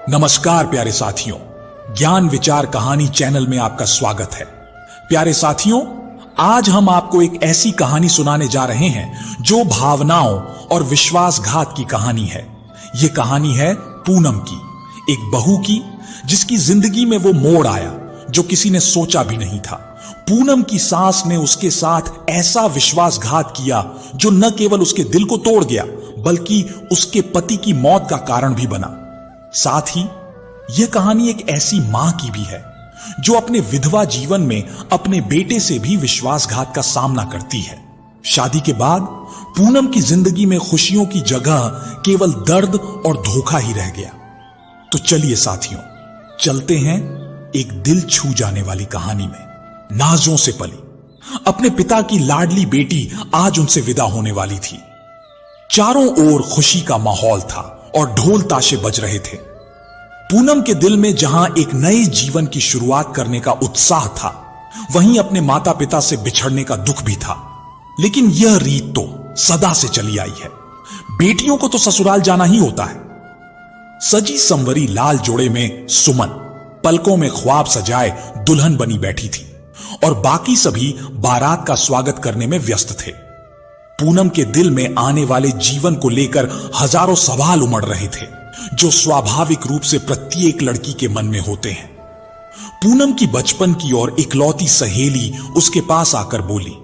नमस्कार प्यारे साथियों, ज्ञान विचार कहानी चैनल में आपका स्वागत है। प्यारे साथियों, आज हम आपको एक ऐसी कहानी सुनाने जा रहे हैं जो भावनाओं और विश्वासघात की कहानी है। यह कहानी है पूनम की, एक बहू की जिसकी जिंदगी में वो मोड़ आया जो किसी ने सोचा भी नहीं था। पूनम की सास ने उसके साथ ऐसा विश्वासघात किया जो न केवल उसके दिल को तोड़ गया बल्कि उसके पति की मौत का कारण भी बना। साथ ही यह कहानी एक ऐसी मां की भी है जो अपने विधवा जीवन में अपने बेटे से भी विश्वासघात का सामना करती है। शादी के बाद पूनम की जिंदगी में खुशियों की जगह केवल दर्द और धोखा ही रह गया। तो चलिए साथियों, चलते हैं एक दिल छू जाने वाली कहानी में। नाजों से पली अपने पिता की लाडली बेटी आज उनसे विदा होने वाली थी। चारों ओर खुशी का माहौल था और ढोल ताशे बज रहे थे। पूनम के दिल में जहां एक नए जीवन की शुरुआत करने का उत्साह था, वहीं अपने माता पिता से बिछड़ने का दुख भी था। लेकिन यह रीत तो सदा से चली आई है, बेटियों को तो ससुराल जाना ही होता है। सजी संवरी लाल जोड़े में सुमन पलकों में ख्वाब सजाए दुल्हन बनी बैठी थी और बाकी सभी बारात का स्वागत करने में व्यस्त थे। पूनम के दिल में आने वाले जीवन को लेकर हजारों सवाल उमड़ रहे थे जो स्वाभाविक रूप से प्रत्येक लड़की के मन में होते हैं। पूनम की बचपन की और इकलौती सहेली उसके पास आकर बोली,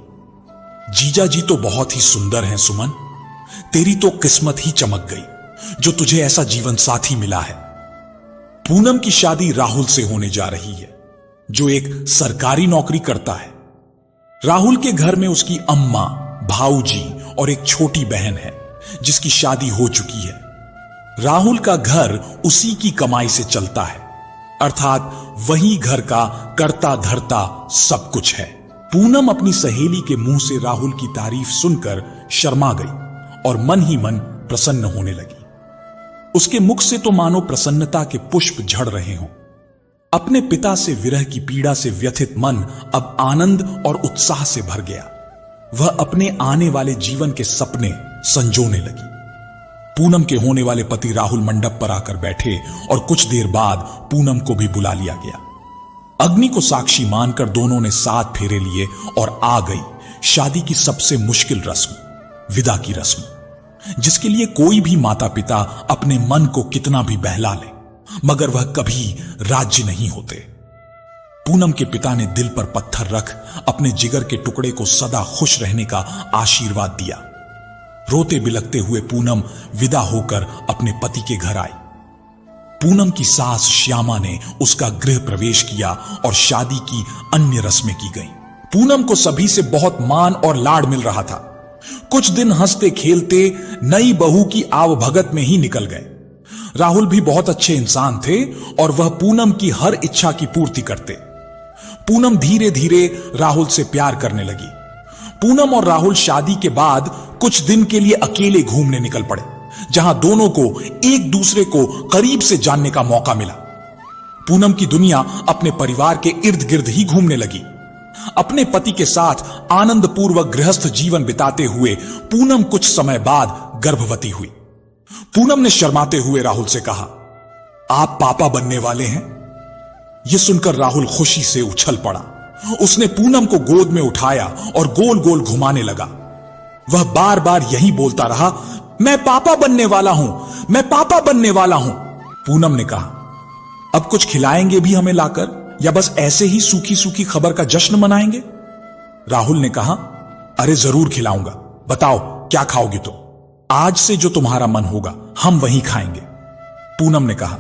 जीजा जी तो बहुत ही सुंदर हैं सुमन, तेरी तो किस्मत ही चमक गई जो तुझे ऐसा जीवन साथी मिला है। पूनम की शादी राहुल से होने जा रही है जो एक सरकारी नौकरी करता है। राहुल के घर में उसकी अम्मा, भाऊजी और एक छोटी बहन है जिसकी शादी हो चुकी है। राहुल का घर उसी की कमाई से चलता है, अर्थात वही घर का कर्ता धर्ता सब कुछ है। पूनम अपनी सहेली के मुंह से राहुल की तारीफ सुनकर शर्मा गई और मन ही मन प्रसन्न होने लगी। उसके मुख से तो मानो प्रसन्नता के पुष्प झड़ रहे हों। अपने पिता से विरह की पीड़ा से व्यथित मन अब आनंद और उत्साह से भर गया। वह अपने आने वाले जीवन के सपने संजोने लगी। पूनम के होने वाले पति राहुल मंडप पर आकर बैठे और कुछ देर बाद पूनम को भी बुला लिया गया। अग्नि को साक्षी मानकर दोनों ने 7 फेरे लिए और आ गई शादी की सबसे मुश्किल रस्म, विदा की रस्म, जिसके लिए कोई भी माता पिता अपने मन को कितना भी बहला ले मगर वह कभी राज्य नहीं होते। पूनम के पिता ने दिल पर पत्थर रख अपने जिगर के टुकड़े को सदा खुश रहने का आशीर्वाद दिया। रोते बिलखते हुए पूनम विदा होकर अपने पति के घर आई। पूनम की सास श्यामा ने उसका गृह प्रवेश किया और शादी की अन्य रस्में की गईं। पूनम को सभी से बहुत मान और लाड मिल रहा था। कुछ दिन हंसते खेलते नई बहू की आवभगत में ही निकल गए। राहुल भी बहुत अच्छे इंसान थे और वह पूनम की हर इच्छा की पूर्ति करते। पूनम धीरे धीरे राहुल से प्यार करने लगी। पूनम और राहुल शादी के बाद कुछ दिन के लिए अकेले घूमने निकल पड़े, जहां दोनों को एक दूसरे को करीब से जानने का मौका मिला। पूनम की दुनिया अपने परिवार के इर्द गिर्द ही घूमने लगी। अपने पति के साथ आनंदपूर्वक गृहस्थ जीवन बिताते हुए पूनम कुछ समय बाद गर्भवती हुई। पूनम ने शर्माते हुए राहुल से कहा, आप पापा बनने वाले हैं। यह सुनकर राहुल खुशी से उछल पड़ा। उसने पूनम को गोद में उठाया और गोल गोल घुमाने लगा। वह बार बार यही बोलता रहा, मैं पापा बनने वाला हूं, मैं पापा बनने वाला हूं। पूनम ने कहा, अब कुछ खिलाएंगे भी हमें लाकर या बस ऐसे ही सूखी सूखी खबर का जश्न मनाएंगे? राहुल ने कहा, अरे जरूर खिलाऊंगा, बताओ क्या खाओगी? तो आज से जो तुम्हारा मन होगा हम वही खाएंगे। पूनम ने कहा,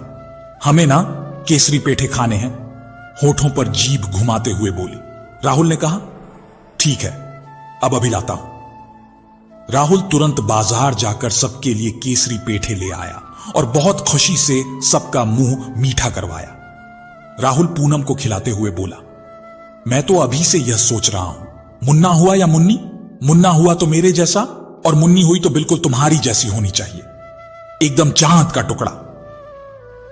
हमें ना केसरी पेठे खाने हैं, होठों पर जीभ घुमाते हुए बोली। राहुल ने कहा, ठीक है, अब अभी लाता हूं। राहुल तुरंत बाजार जाकर सबके लिए केसरी पेठे ले आया और बहुत खुशी से सबका मुंह मीठा करवाया। राहुल पूनम को खिलाते हुए बोला, मैं तो अभी से यह सोच रहा हूं, मुन्ना हुआ या मुन्नी? मुन्ना हुआ तो मेरे जैसा और मुन्नी हुई तो बिल्कुल तुम्हारी जैसी होनी चाहिए, एकदम चांद का टुकड़ा।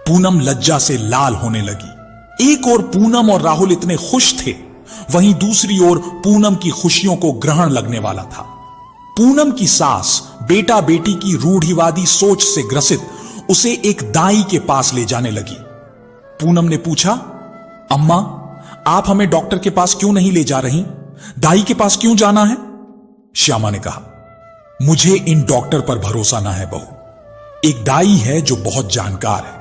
पूनम लज्जा से लाल होने लगी। एक ओर पूनम और राहुल इतने खुश थे, वहीं दूसरी ओर पूनम की खुशियों को ग्रहण लगने वाला था। पूनम की सास बेटा बेटी की रूढ़िवादी सोच से ग्रसित उसे एक दाई के पास ले जाने लगी। पूनम ने पूछा, अम्मा, आप हमें डॉक्टर के पास क्यों नहीं ले जा रही? दाई के पास क्यों जाना है? श्यामा ने कहा, मुझे इन डॉक्टर पर भरोसा ना है बहू। एक दाई है जो बहुत जानकार है,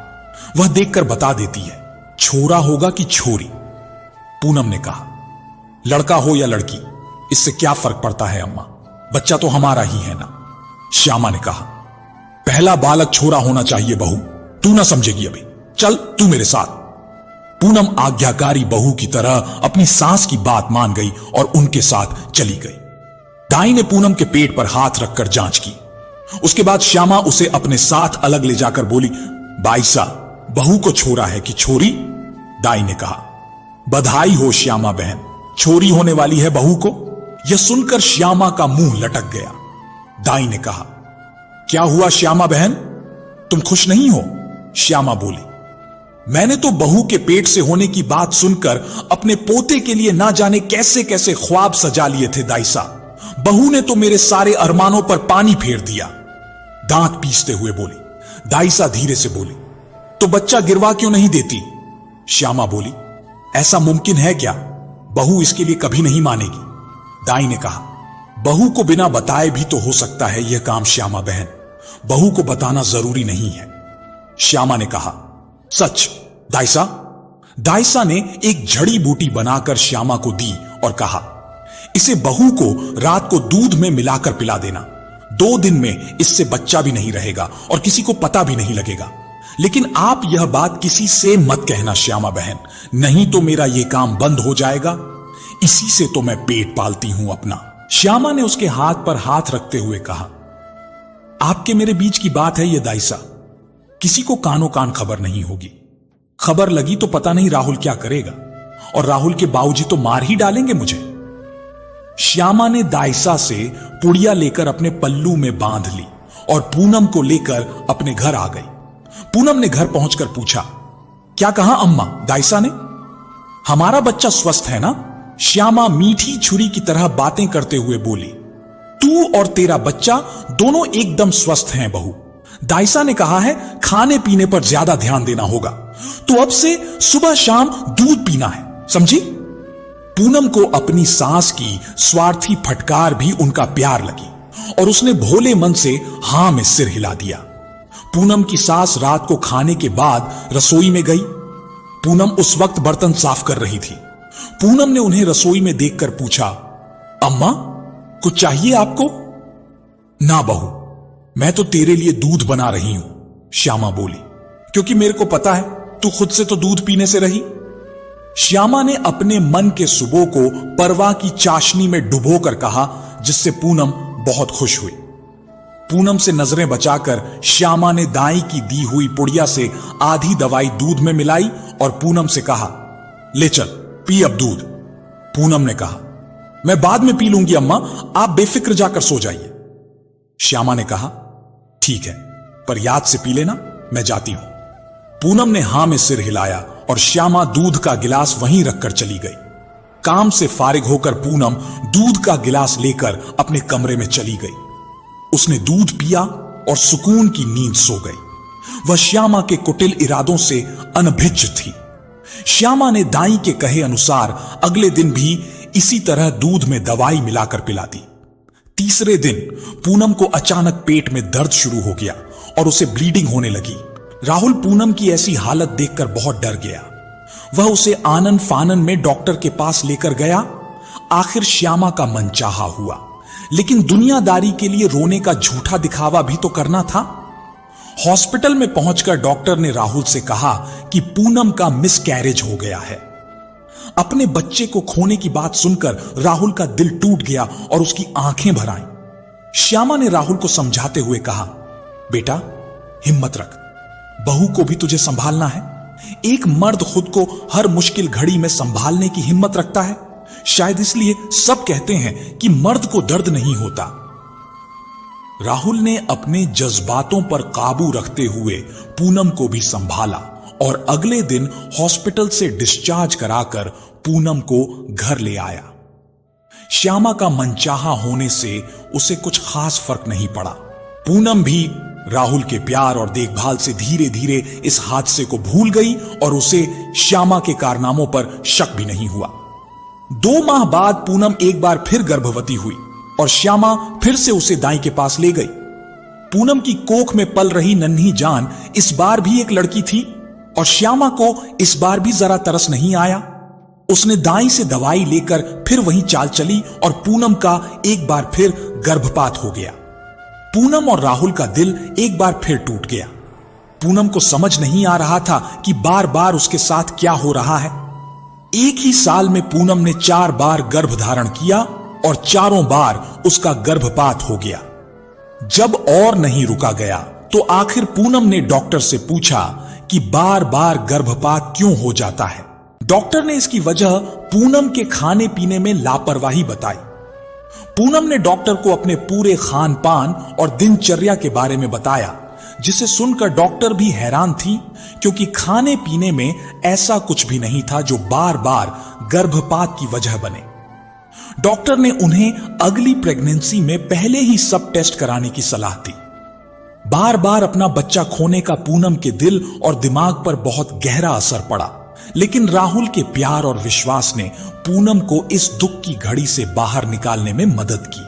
वह देखकर बता देती है छोरा होगा कि छोरी। पूनम ने कहा, लड़का हो या लड़की, इससे क्या फर्क पड़ता है अम्मा, बच्चा तो हमारा ही है ना। श्यामा ने कहा, पहला बालक छोरा होना चाहिए बहू, तू ना समझेगी अभी, चल तू मेरे साथ। पूनम आज्ञाकारी बहू की तरह अपनी सास की बात मान गई और उनके साथ चली गई। दाई ने पूनम के पेट पर हाथ रखकर जांच की। उसके बाद श्यामा उसे अपने साथ अलग ले जाकर बोली, बाईसा, बहू को छोरा है कि छोरी? दाई ने कहा, बधाई हो श्यामा बहन, छोरी होने वाली है बहू को। यह सुनकर श्यामा का मुंह लटक गया। दाई ने कहा, क्या हुआ श्यामा बहन, तुम खुश नहीं हो? श्यामा बोली, मैंने तो बहू के पेट से होने की बात सुनकर अपने पोते के लिए ना जाने कैसे कैसे ख्वाब सजा लिए थे दाई साहब। बहू ने तो मेरे सारे अरमानों पर पानी फेर दिया। दांत पीसते हुए बोली। दाई सा धीरे से बोली, तो बच्चा गिरवा क्यों नहीं देती? श्यामा बोली, ऐसा मुमकिन है क्या? बहू इसके लिए कभी नहीं मानेगी। दाई ने कहा, बहू को बिना बताए भी तो हो सकता है यह काम श्यामा बहन, बहू को बताना जरूरी नहीं है। श्यामा ने कहा, सच? दाईसा? दाईसा ने एक जड़ी बूटी बनाकर श्यामा को दी और कहा, इसे बहू को रात को दूध में मिलाकर पिला देना। 2 दिन में इससे बच्चा भी नहीं रहेगा और किसी को पता भी नहीं लगेगा। लेकिन आप यह बात किसी से मत कहना श्यामा बहन, नहीं तो मेरा यह काम बंद हो जाएगा। इसी से तो मैं पेट पालती हूं अपना। श्यामा ने उसके हाथ पर हाथ रखते हुए कहा, आपके मेरे बीच की बात है यह दाईसा, किसी को कानो कान खबर नहीं होगी। खबर लगी तो पता नहीं राहुल क्या करेगा, और राहुल के बाबूजी तो मार ही डालेंगे मुझे। श्यामा ने दाईसा से पुड़िया लेकर अपने पल्लू में बांध ली और पूनम को लेकर अपने घर आ गई। पूनम ने घर पहुंचकर पूछा, क्या कहा अम्मा? दाईसा ने, हमारा बच्चा स्वस्थ है ना? श्यामा मीठी छुरी की तरह बातें करते हुए बोली, तू और तेरा बच्चा दोनों एकदम स्वस्थ हैं बहू। दाईसा ने कहा है खाने पीने पर ज्यादा ध्यान देना होगा, तो अब से सुबह शाम दूध पीना है, समझी? पूनम को अपनी सास की स्वार्थी फटकार भी उनका प्यार लगी और उसने भोले मन से हां में सिर हिला दिया। पूनम की सास रात को खाने के बाद रसोई में गई। पूनम उस वक्त बर्तन साफ कर रही थी। पूनम ने उन्हें रसोई में देखकर पूछा, अम्मा कुछ चाहिए आपको? ना बहू, मैं तो तेरे लिए दूध बना रही हूं, श्यामा बोली, क्योंकि मेरे को पता है तू खुद से तो दूध पीने से रही। श्यामा ने अपने मन के सुबह को परवा की चाशनी में डुबोकर कहा, जिससे पूनम बहुत खुश हुई। पूनम से नजरें बचाकर श्यामा ने दाई की दी हुई पुड़िया से आधी दवाई दूध में मिलाई और पूनम से कहा, ले चल पी अब दूध। पूनम ने कहा, मैं बाद में पी लूंगी अम्मा, आप बेफिक्र जाकर सो जाइए। श्यामा ने कहा, ठीक है, पर याद से पी लेना, मैं जाती हूं। पूनम ने हां में सिर हिलाया और श्यामा दूध का गिलास वहीं रखकर चली गई। काम से फारिग होकर पूनम दूध का गिलास लेकर अपने कमरे में चली गई। उसने दूध पिया और सुकून की नींद सो गई। वह श्यामा के कुटिल इरादों से अनभिज्ञ थी। श्यामा ने दाई के कहे अनुसार अगले दिन भी इसी तरह दूध में दवाई मिलाकर पिला दी। तीसरे दिन पूनम को अचानक पेट में दर्द शुरू हो गया और उसे ब्लीडिंग होने लगी। राहुल पूनम की ऐसी हालत देखकर बहुत डर गया। वह उसे आनन फानन में डॉक्टर के पास लेकर गया। आखिर श्यामा का मनचाहा हुआ, लेकिन दुनियादारी के लिए रोने का झूठा दिखावा भी तो करना था। हॉस्पिटल में पहुंचकर डॉक्टर ने राहुल से कहा कि पूनम का मिसकैरेज हो गया है। अपने बच्चे को खोने की बात सुनकर राहुल का दिल टूट गया और उसकी आंखें भर आईं। श्यामा ने राहुल को समझाते हुए कहा, बेटा हिम्मत रख, बहू को भी तुझे संभालना है। एक मर्द खुद को हर मुश्किल घड़ी में संभालने की हिम्मत रखता है। शायद इसलिए सब कहते हैं कि मर्द को दर्द नहीं होता। राहुल ने अपने जज्बातों पर काबू रखते हुए पूनम को भी संभाला और अगले दिन हॉस्पिटल से डिस्चार्ज कराकर पूनम को घर ले आया। श्यामा का मनचाहा होने से उसे कुछ खास फर्क नहीं पड़ा। पूनम भी राहुल के प्यार और देखभाल से धीरे धीरे इस हादसे को भूल गई और उसे श्यामा के कारनामों पर शक भी नहीं हुआ। 2 माह बाद पूनम एक बार फिर गर्भवती हुई और श्यामा फिर से उसे दाई के पास ले गई। पूनम की कोख में पल रही नन्ही जान इस बार भी एक लड़की थी और श्यामा को इस बार भी जरा तरस नहीं आया। उसने दाई से दवाई लेकर फिर वहीं चाल चली और पूनम का एक बार फिर गर्भपात हो गया। पूनम और राहुल का दिल एक बार फिर टूट गया। पूनम को समझ नहीं आ रहा था कि बार बार उसके साथ क्या हो रहा है। एक ही साल में पूनम ने 4 बार गर्भ धारण किया और चारों बार उसका गर्भपात हो गया। जब और नहीं रुका गया तो आखिर पूनम ने डॉक्टर से पूछा कि बार बार गर्भपात क्यों हो जाता है। डॉक्टर ने इसकी वजह पूनम के खाने पीने में लापरवाही बताई। पूनम ने डॉक्टर को अपने पूरे खान पान और दिनचर्या के बारे में बताया, जिसे सुनकर डॉक्टर भी हैरान थी, क्योंकि खाने पीने में ऐसा कुछ भी नहीं था जो बार बार गर्भपात की वजह बने। डॉक्टर ने उन्हें अगली प्रेगनेंसी में पहले ही सब टेस्ट कराने की सलाह दी। बार बार अपना बच्चा खोने का पूनम के दिल और दिमाग पर बहुत गहरा असर पड़ा, लेकिन राहुल के प्यार और विश्वास ने पूनम को इस दुख की घड़ी से बाहर निकालने में मदद की।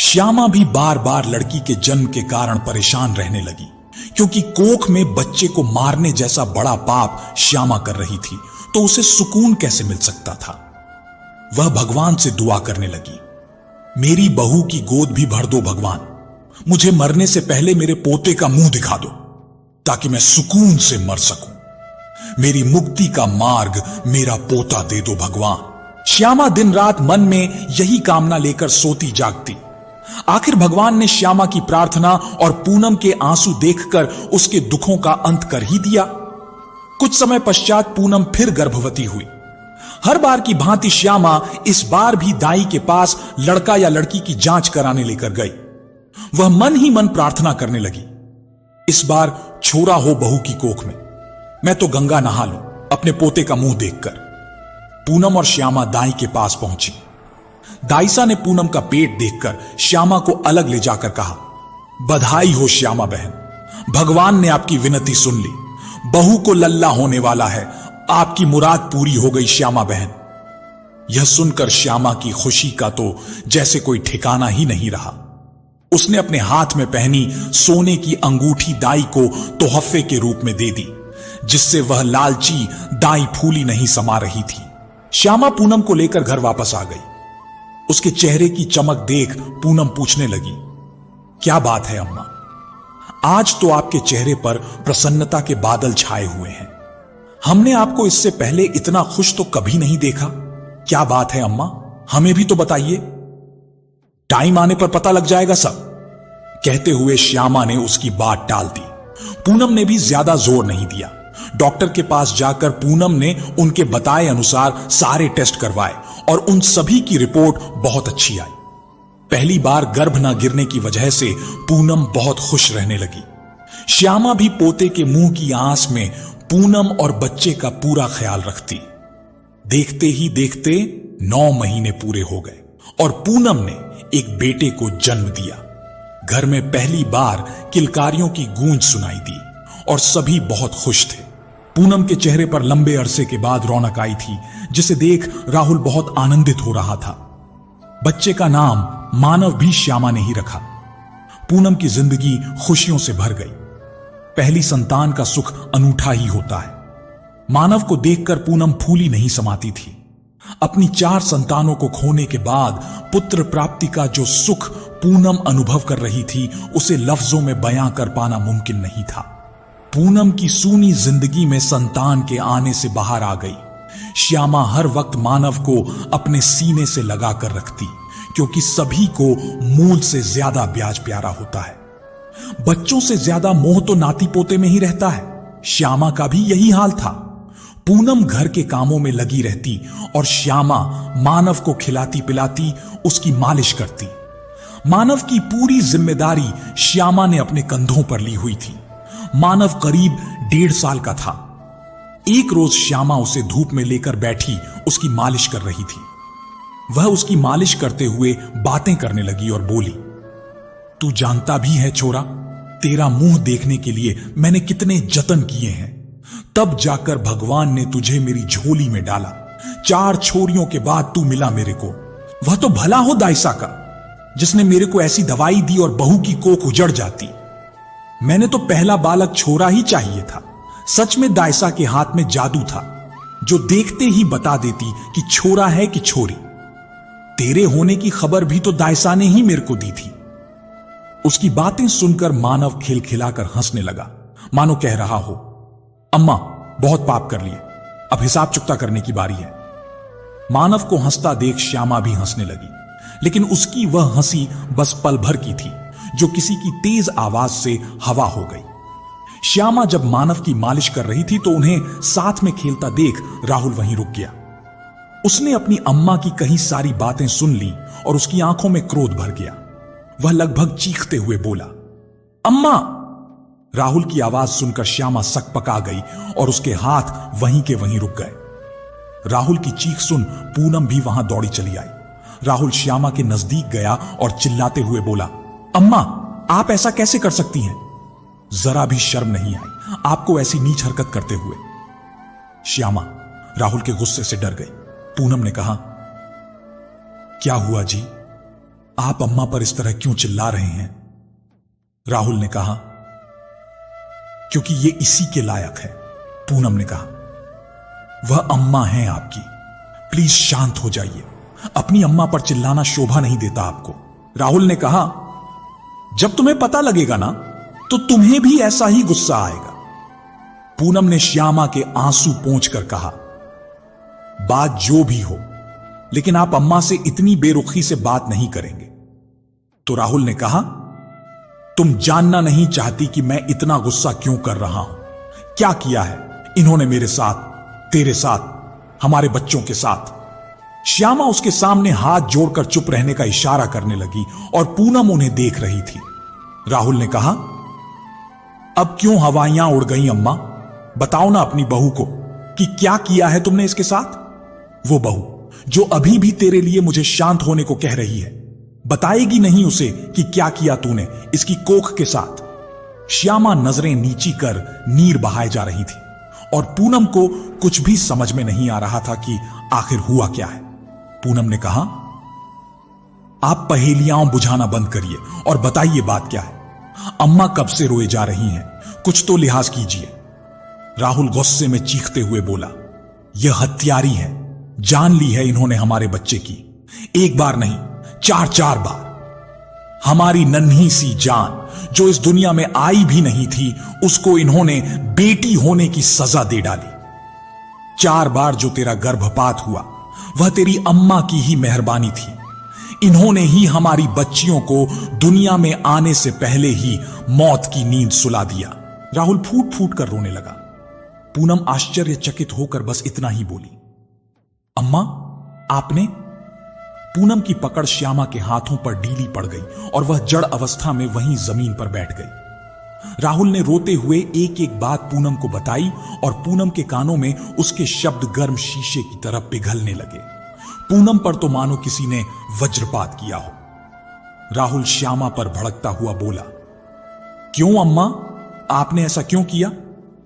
श्यामा भी बार बार लड़की के जन्म के कारण परेशान रहने लगी, क्योंकि कोख में बच्चे को मारने जैसा बड़ा पाप श्यामा कर रही थी, तो उसे सुकून कैसे मिल सकता था। वह भगवान से दुआ करने लगी, मेरी बहू की गोद भी भर दो भगवान, मुझे मरने से पहले मेरे पोते का मुंह दिखा दो ताकि मैं सुकून से मर सकूं। मेरी मुक्ति का मार्ग मेरा पोता दे दो भगवान। श्यामा दिन रात मन में यही कामना लेकर सोती जागती। आखिर भगवान ने श्यामा की प्रार्थना और पूनम के आंसू देखकर उसके दुखों का अंत कर ही दिया। कुछ समय पश्चात पूनम फिर गर्भवती हुई। हर बार की भांति श्यामा इस बार भी दाई के पास लड़का या लड़की की जांच कराने लेकर गई। वह मन ही मन प्रार्थना करने लगी, इस बार छोरा हो बहू की कोख में, मैं तो गंगा नहा लूं अपने पोते का मुंह देखकर। पूनम और श्यामा दाई के पास पहुंची। दाईसा ने पूनम का पेट देखकर श्यामा को अलग ले जाकर कहा, बधाई हो श्यामा बहन, भगवान ने आपकी विनती सुन ली, बहू को लल्ला होने वाला है, आपकी मुराद पूरी हो गई श्यामा बहन। यह सुनकर श्यामा की खुशी का तो जैसे कोई ठिकाना ही नहीं रहा। उसने अपने हाथ में पहनी सोने की अंगूठी दाई को तोहफे के रूप में दे दी, जिससे वह लालची दाई फूली नहीं समा रही थी। श्यामा पूनम को लेकर घर वापस आ गई। उसके चेहरे की चमक देख पूनम पूछने लगी, क्या बात है अम्मा, आज तो आपके चेहरे पर प्रसन्नता के बादल छाए हुए हैं। हमने आपको इससे पहले इतना खुश तो कभी नहीं देखा। क्या बात है अम्मा, हमें भी तो बताइए, टाइम आने पर पता लग जाएगा सब। कहते हुए श्यामा ने उसकी बात टाल दी। पूनम ने भी ज्यादा जोर नहीं दिया। डॉक्टर के पास जाकर पूनम ने उनके बताए अनुसार सारे टेस्ट करवाए और उन सभी की रिपोर्ट बहुत अच्छी आई। पहली बार गर्भ न गिरने की वजह से पूनम बहुत खुश रहने लगी। श्यामा भी पोते के मुंह की आस में पूनम और बच्चे का पूरा ख्याल रखती। देखते ही देखते 9 महीने पूरे हो गए और पूनम ने एक बेटे को जन्म दिया। घर में पहली बार किलकारियों की गूंज सुनाई दी और सभी बहुत खुश थे। पूनम के चेहरे पर लंबे अरसे के बाद रौनक आई थी, जिसे देख राहुल बहुत आनंदित हो रहा था। बच्चे का नाम मानव भी श्यामा ने ही रखा। पूनम की जिंदगी खुशियों से भर गई। पहली संतान का सुख अनूठा ही होता है। मानव को देखकर पूनम फूली नहीं समाती थी। अपनी 4 संतानों को खोने के बाद पुत्र प्राप्ति का जो सुख पूनम अनुभव कर रही थी, उसे लफ्जों में बयां कर पाना मुमकिन नहीं था। पूनम की सूनी जिंदगी में संतान के आने से बाहर आ गई। श्यामा हर वक्त मानव को अपने सीने से लगा कर रखती, क्योंकि सभी को मूल से ज्यादा ब्याज प्यारा होता है। बच्चों से ज्यादा मोह तो नाती पोते में ही रहता है। श्यामा का भी यही हाल था। पूनम घर के कामों में लगी रहती और श्यामा मानव को खिलाती पिलाती उसकी मालिश करती। मानव की पूरी जिम्मेदारी श्यामा ने अपने कंधों पर ली हुई थी। मानव करीब 1.5 साल का था। एक रोज श्यामा उसे धूप में लेकर बैठी उसकी मालिश कर रही थी। वह उसकी मालिश करते हुए बातें करने लगी और बोली, तू जानता भी है छोरा, तेरा मुंह देखने के लिए मैंने कितने जतन किए हैं, तब जाकर भगवान ने तुझे मेरी झोली में डाला। 4 छोरियों के बाद तू मिला मेरे को। वह तो भला हो दाइसा का, जिसने मेरे को ऐसी दवाई दी और बहू की कोख उजड़ जाती। मैंने तो पहला बालक छोरा ही चाहिए था। सच में दाइसा के हाथ में जादू था, जो देखते ही बता देती कि छोरा है कि छोरी। तेरे होने की खबर भी तो दाइसा ने ही मेरे को दी थी। उसकी बातें सुनकर मानव खिलखिलाकर हंसने लगा, मानो कह रहा हो, अम्मा बहुत पाप कर लिए, अब हिसाब चुकता करने की बारी है। मानव को हंसता देख श्यामा भी हंसने लगी, लेकिन उसकी वह हंसी बस पल भर की थी, जो किसी की तेज आवाज से हवा हो गई। श्यामा जब मानव की मालिश कर रही थी तो उन्हें साथ में खेलता देख राहुल वहीं रुक गया। उसने अपनी अम्मा की कही सारी बातें सुन ली और उसकी आंखों में क्रोध भर गया। वह लगभग चीखते हुए बोला, अम्मा। राहुल की आवाज सुनकर श्यामा सकपका गई और उसके हाथ वहीं के वहीं रुक गए। राहुल की चीख सुन पूनम भी वहां दौड़ी चली आई। राहुल श्यामा के नजदीक गया और चिल्लाते हुए बोला, अम्मा आप ऐसा कैसे कर सकती हैं? जरा भी शर्म नहीं आई आपको ऐसी नीच हरकत करते हुए। श्यामा राहुल के गुस्से से डर गई। पूनम ने कहा, क्या हुआ जी, आप अम्मा पर इस तरह क्यों चिल्ला रहे हैं? राहुल ने कहा, क्योंकि ये इसी के लायक है। पूनम ने कहा, वह अम्मा हैं आपकी, प्लीज शांत हो जाइए, अपनी अम्मा पर चिल्लाना शोभा नहीं देता आपको। राहुल ने कहा, जब तुम्हें पता लगेगा ना तो तुम्हें भी ऐसा ही गुस्सा आएगा। पूनम ने श्यामा के आंसू पोंछकर कहा, बात जो भी हो, लेकिन आप अम्मा से इतनी बेरुखी से बात नहीं करेंगे। तो राहुल ने कहा, तुम जानना नहीं चाहती कि मैं इतना गुस्सा क्यों कर रहा हूं। क्या किया है इन्होंने मेरे साथ, तेरे साथ, हमारे बच्चों के साथ। श्यामा उसके सामने हाथ जोड़कर चुप रहने का इशारा करने लगी और पूनम उन्हें देख रही थी। राहुल ने कहा, अब क्यों हवाइयां उड़ गई अम्मा? बताओ ना अपनी बहू को कि क्या किया है तुमने इसके साथ। वो बहू जो अभी भी तेरे लिए मुझे शांत होने को कह रही है, बताएगी नहीं उसे कि क्या किया तूने इसकी कोख के साथ? श्यामा नजरें नीची कर नीर बहाए जा रही थी और पूनम को कुछ भी समझ में नहीं आ रहा था कि आखिर हुआ क्या है। पूनम ने कहा, आप पहेलियां बुझाना बंद करिए और बताइए बात क्या है। अम्मा कब से रोए जा रही हैं, कुछ तो लिहाज कीजिए। राहुल गुस्से में चीखते हुए बोला, यह हत्यारी है, जान ली है इन्होंने हमारे बच्चे की, एक बार नहीं 4-4 बार। हमारी नन्ही सी जान जो इस दुनिया में आई भी नहीं थी, उसको इन्होंने बेटी होने की सजा दे डाली। 4 बार जो तेरा गर्भपात हुआ वह तेरी अम्मा की ही मेहरबानी थी। इन्होंने ही हमारी बच्चियों को दुनिया में आने से पहले ही मौत की नींद सुला दिया। राहुल फूट फूट कर रोने लगा। पूनम आश्चर्यचकित होकर बस इतना ही बोली, अम्मा आपने? पूनम की पकड़ श्यामा के हाथों पर ढीली पड़ गई और वह जड़ अवस्था में वहीं जमीन पर बैठ गई। राहुल ने रोते हुए एक एक बात पूनम को बताई और पूनम के कानों में उसके शब्द गर्म शीशे की तरह पिघलने लगे। पूनम पर तो मानो किसी ने वज्रपात किया हो। राहुल श्यामा पर भड़कता हुआ बोला, क्यों अम्मा, आपने ऐसा क्यों किया?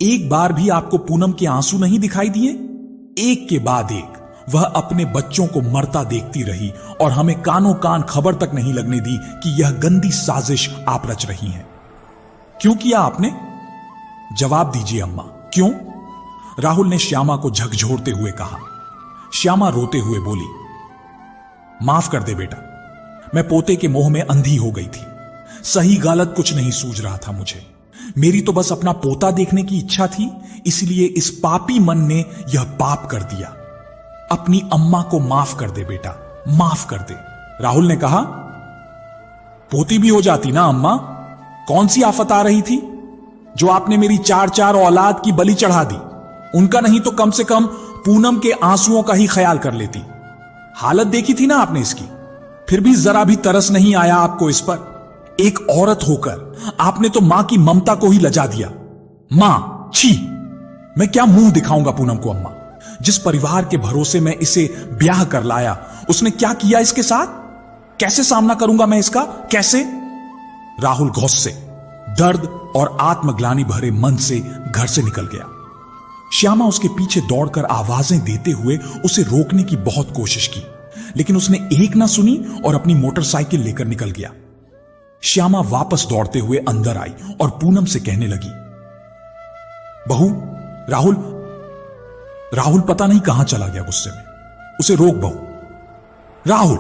एक बार भी आपको पूनम के आंसू नहीं दिखाई दिए? एक के बाद एक वह अपने बच्चों को मरता देखती रही और हमें कानों कान खबर तक नहीं लगने दी कि यह गंदी साजिश आप रच रही हैं। क्यों किया आपने? जवाब दीजिए अम्मा, क्यों? राहुल ने श्यामा को झकझोरते हुए कहा। श्यामा रोते हुए बोली, माफ कर दे बेटा, मैं पोते के मोह में अंधी हो गई थी। सही गलत कुछ नहीं सूझ रहा था मुझे। मेरी तो बस अपना पोता देखने की इच्छा थी, इसलिए इस पापी मन ने यह पाप कर दिया। अपनी अम्मा को माफ कर दे बेटा, माफ कर दे। राहुल ने कहा, पोती भी हो जाती ना अम्मा, कौन सी आफत आ रही थी जो आपने मेरी 4-4 औलाद की बलि चढ़ा दी? उनका नहीं तो कम से कम पूनम के आंसुओं का ही ख्याल कर लेती। हालत देखी थी ना आपने इसकी, फिर भी जरा भी तरस नहीं आया आपको इस पर। एक औरत होकर आपने तो मां की ममता को ही लजा दिया। मां, छी, मैं क्या मुंह दिखाऊंगा पूनम को अम्मा? जिस परिवार के भरोसे मैं इसे ब्याह कर लाया, उसने क्या किया इसके साथ? कैसे सामना करूंगा मैं इसका, कैसे? राहुल गुस्से, दर्द और आत्मग्लानि भरे मन से घर से निकल गया। श्यामा उसके पीछे दौड़कर आवाजें देते हुए उसे रोकने की बहुत कोशिश की, लेकिन उसने एक ना सुनी और अपनी मोटरसाइकिल लेकर निकल गया। श्यामा वापस दौड़ते हुए अंदर आई और पूनम से कहने लगी, बहू, राहुल पता नहीं कहां चला गया गुस्से में, उसे रोक बहू। राहुल।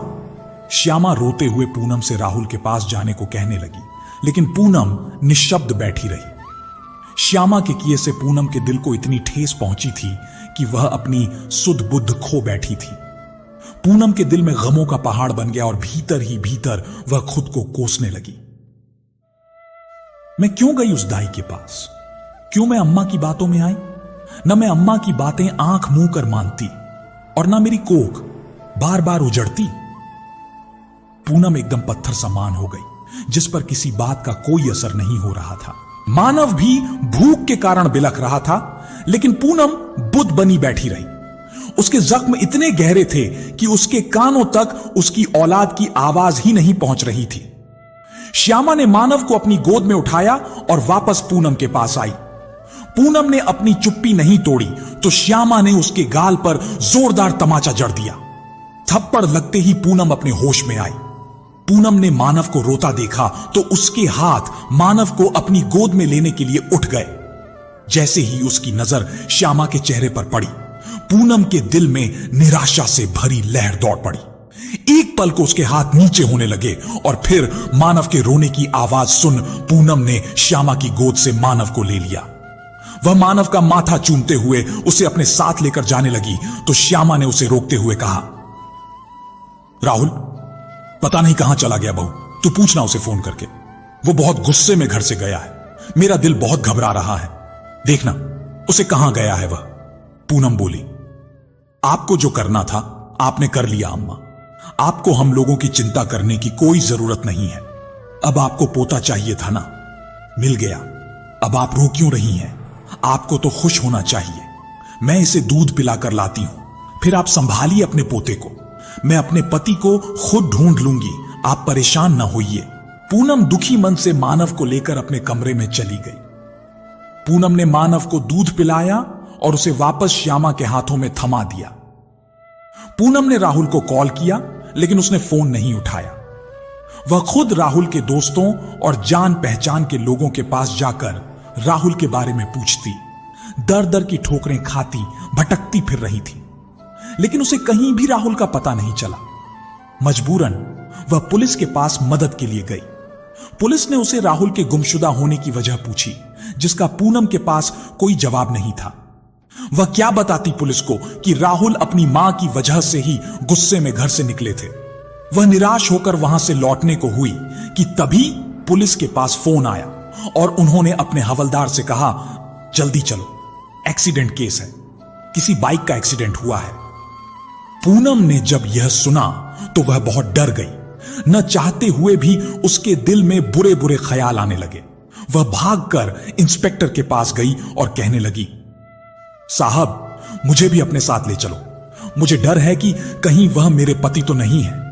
श्यामा रोते हुए पूनम से राहुल के पास जाने को कहने लगी, लेकिन पूनम निश्शब्द बैठी रही। श्यामा के किए से पूनम के दिल को इतनी ठेस पहुंची थी कि वह अपनी सुध बुद्ध खो बैठी थी। पूनम के दिल में गमों का पहाड़ बन गया और भीतर ही भीतर वह खुद को कोसने लगी। मैं क्यों गई उस दाई के पास? क्यों मैं अम्मा की बातों में आई? न मैं अम्मा की बातें आंख मुंह कर मानती और न मेरी कोख बार बार उजड़ती। पूनम एकदम पत्थर समान हो गई, जिस पर किसी बात का कोई असर नहीं हो रहा था। मानव भी भूख के कारण बिलख रहा था, लेकिन पूनम बुद्ध बनी बैठी रही। उसके जख्म इतने गहरे थे कि उसके कानों तक उसकी औलाद की आवाज ही नहीं पहुंच रही थी। श्यामा ने मानव को अपनी गोद में उठाया और वापस पूनम के पास आई। पूनम ने अपनी चुप्पी नहीं तोड़ी तो श्यामा ने उसके गाल पर जोरदार तमाचा जड़ दिया। थप्पड़ लगते ही पूनम अपने होश में आई। पूनम ने मानव को रोता देखा तो उसके हाथ मानव को अपनी गोद में लेने के लिए उठ गए। जैसे ही उसकी नजर श्यामा के चेहरे पर पड़ी, पूनम के दिल में निराशा से भरी लहर दौड़ पड़ी। एक पल को उसके हाथ नीचे होने लगे और फिर मानव के रोने की आवाज सुन पूनम ने श्यामा की गोद से मानव को ले लिया। वह मानव का माथा चूमते हुए उसे अपने साथ लेकर जाने लगी तो श्यामा ने उसे रोकते हुए कहा, राहुल, पता नहीं कहां चला गया बहू, तू पूछना उसे फोन करके। वो बहुत गुस्से में घर से गया है, मेरा दिल बहुत घबरा रहा है, देखना उसे कहां गया है वह। पूनम बोली, आपको जो करना था आपने कर लिया अम्मा, आपको हम लोगों की चिंता करने की कोई जरूरत नहीं है। अब आपको पोता चाहिए था ना, मिल गया। अब आप रो क्यों रही हैं? आपको तो खुश होना चाहिए। मैं इसे दूध पिलाकर लाती हूं, फिर आप संभालिए अपने पोते को। मैं अपने पति को खुद ढूंढ लूंगी, आप परेशान ना होइए। पूनम दुखी मन से मानव को लेकर अपने कमरे में चली गई। पूनम ने मानव को दूध पिलाया और उसे वापस श्यामा के हाथों में थमा दिया। पूनम ने राहुल को कॉल किया, लेकिन उसने फोन नहीं उठाया। वह खुद राहुल के दोस्तों और जान पहचान के लोगों के पास जाकर राहुल के बारे में पूछती। दर दर की ठोकरें खाती भटकती फिर रही थी, लेकिन उसे कहीं भी राहुल का पता नहीं चला। मजबूरन वह पुलिस के पास मदद के लिए गई। पुलिस ने उसे राहुल के गुमशुदा होने की वजह पूछी, जिसका पूनम के पास कोई जवाब नहीं था। वह क्या बताती पुलिस को कि राहुल अपनी मां की वजह से ही गुस्से में घर से निकले थे। वह निराश होकर वहां से लौटने को हुई कि तभी पुलिस के पास फोन आया और उन्होंने अपने हवलदार से कहा, जल्दी चलो, एक्सीडेंट केस है, किसी बाइक का एक्सीडेंट हुआ है। पूनम ने जब यह सुना तो वह बहुत डर गई। न चाहते हुए भी उसके दिल में बुरे बुरे ख्याल आने लगे। वह भागकर इंस्पेक्टर के पास गई और कहने लगी, साहब, मुझे भी अपने साथ ले चलो। मुझे डर है कि कहीं वह मेरे पति तो नहीं है।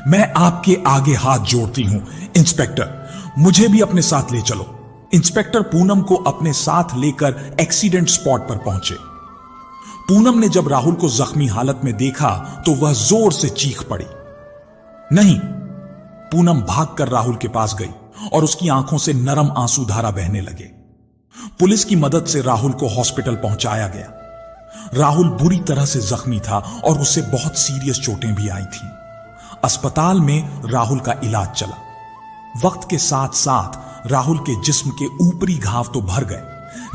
मैं आपके आगे हाथ जोड़ती हूं इंस्पेक्टर, मुझे भी अपने साथ ले चलो। इंस्पेक्टर पूनम को अपने साथ लेकर एक्सीडेंट स्पॉट पर पहुंचे। पूनम ने जब राहुल को जख्मी हालत में देखा तो वह जोर से चीख पड़ी। नहीं, पूनम भागकर राहुल के पास गई और उसकी आंखों से नरम आंसू धारा बहने लगे। पुलिस की मदद से राहुल को हॉस्पिटल पहुंचाया गया। राहुल बुरी तरह से जख्मी था और उसे बहुत सीरियस चोटें भी आई थीं। अस्पताल में राहुल का इलाज चला। वक्त के साथ साथ राहुल के जिस्म के ऊपरी घाव तो भर गए,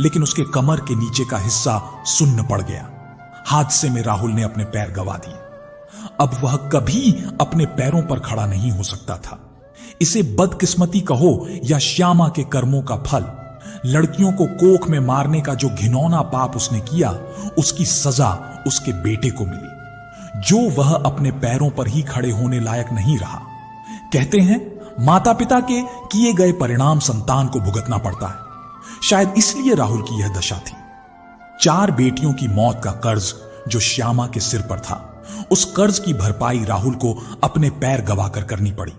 लेकिन उसके कमर के नीचे का हिस्सा सुन्न पड़ गया। हादसे में राहुल ने अपने पैर गंवा दिए। अब वह कभी अपने पैरों पर खड़ा नहीं हो सकता था। इसे बदकिस्मती कहो या श्यामा के कर्मों का फल, लड़कियों को कोख में मारने का जो घिनौना पाप उसने किया, उसकी सजा उसके बेटे को मिली, जो वह अपने पैरों पर ही खड़े होने लायक नहीं रहा। कहते हैं, माता पिता के किए गए परिणाम संतान को भुगतना पड़ता है। शायद इसलिए राहुल की यह दशा थी। 4 बेटियों की मौत का कर्ज जो श्यामा के सिर पर था, उस कर्ज की भरपाई राहुल को अपने पैर गवाकर करनी पड़ी।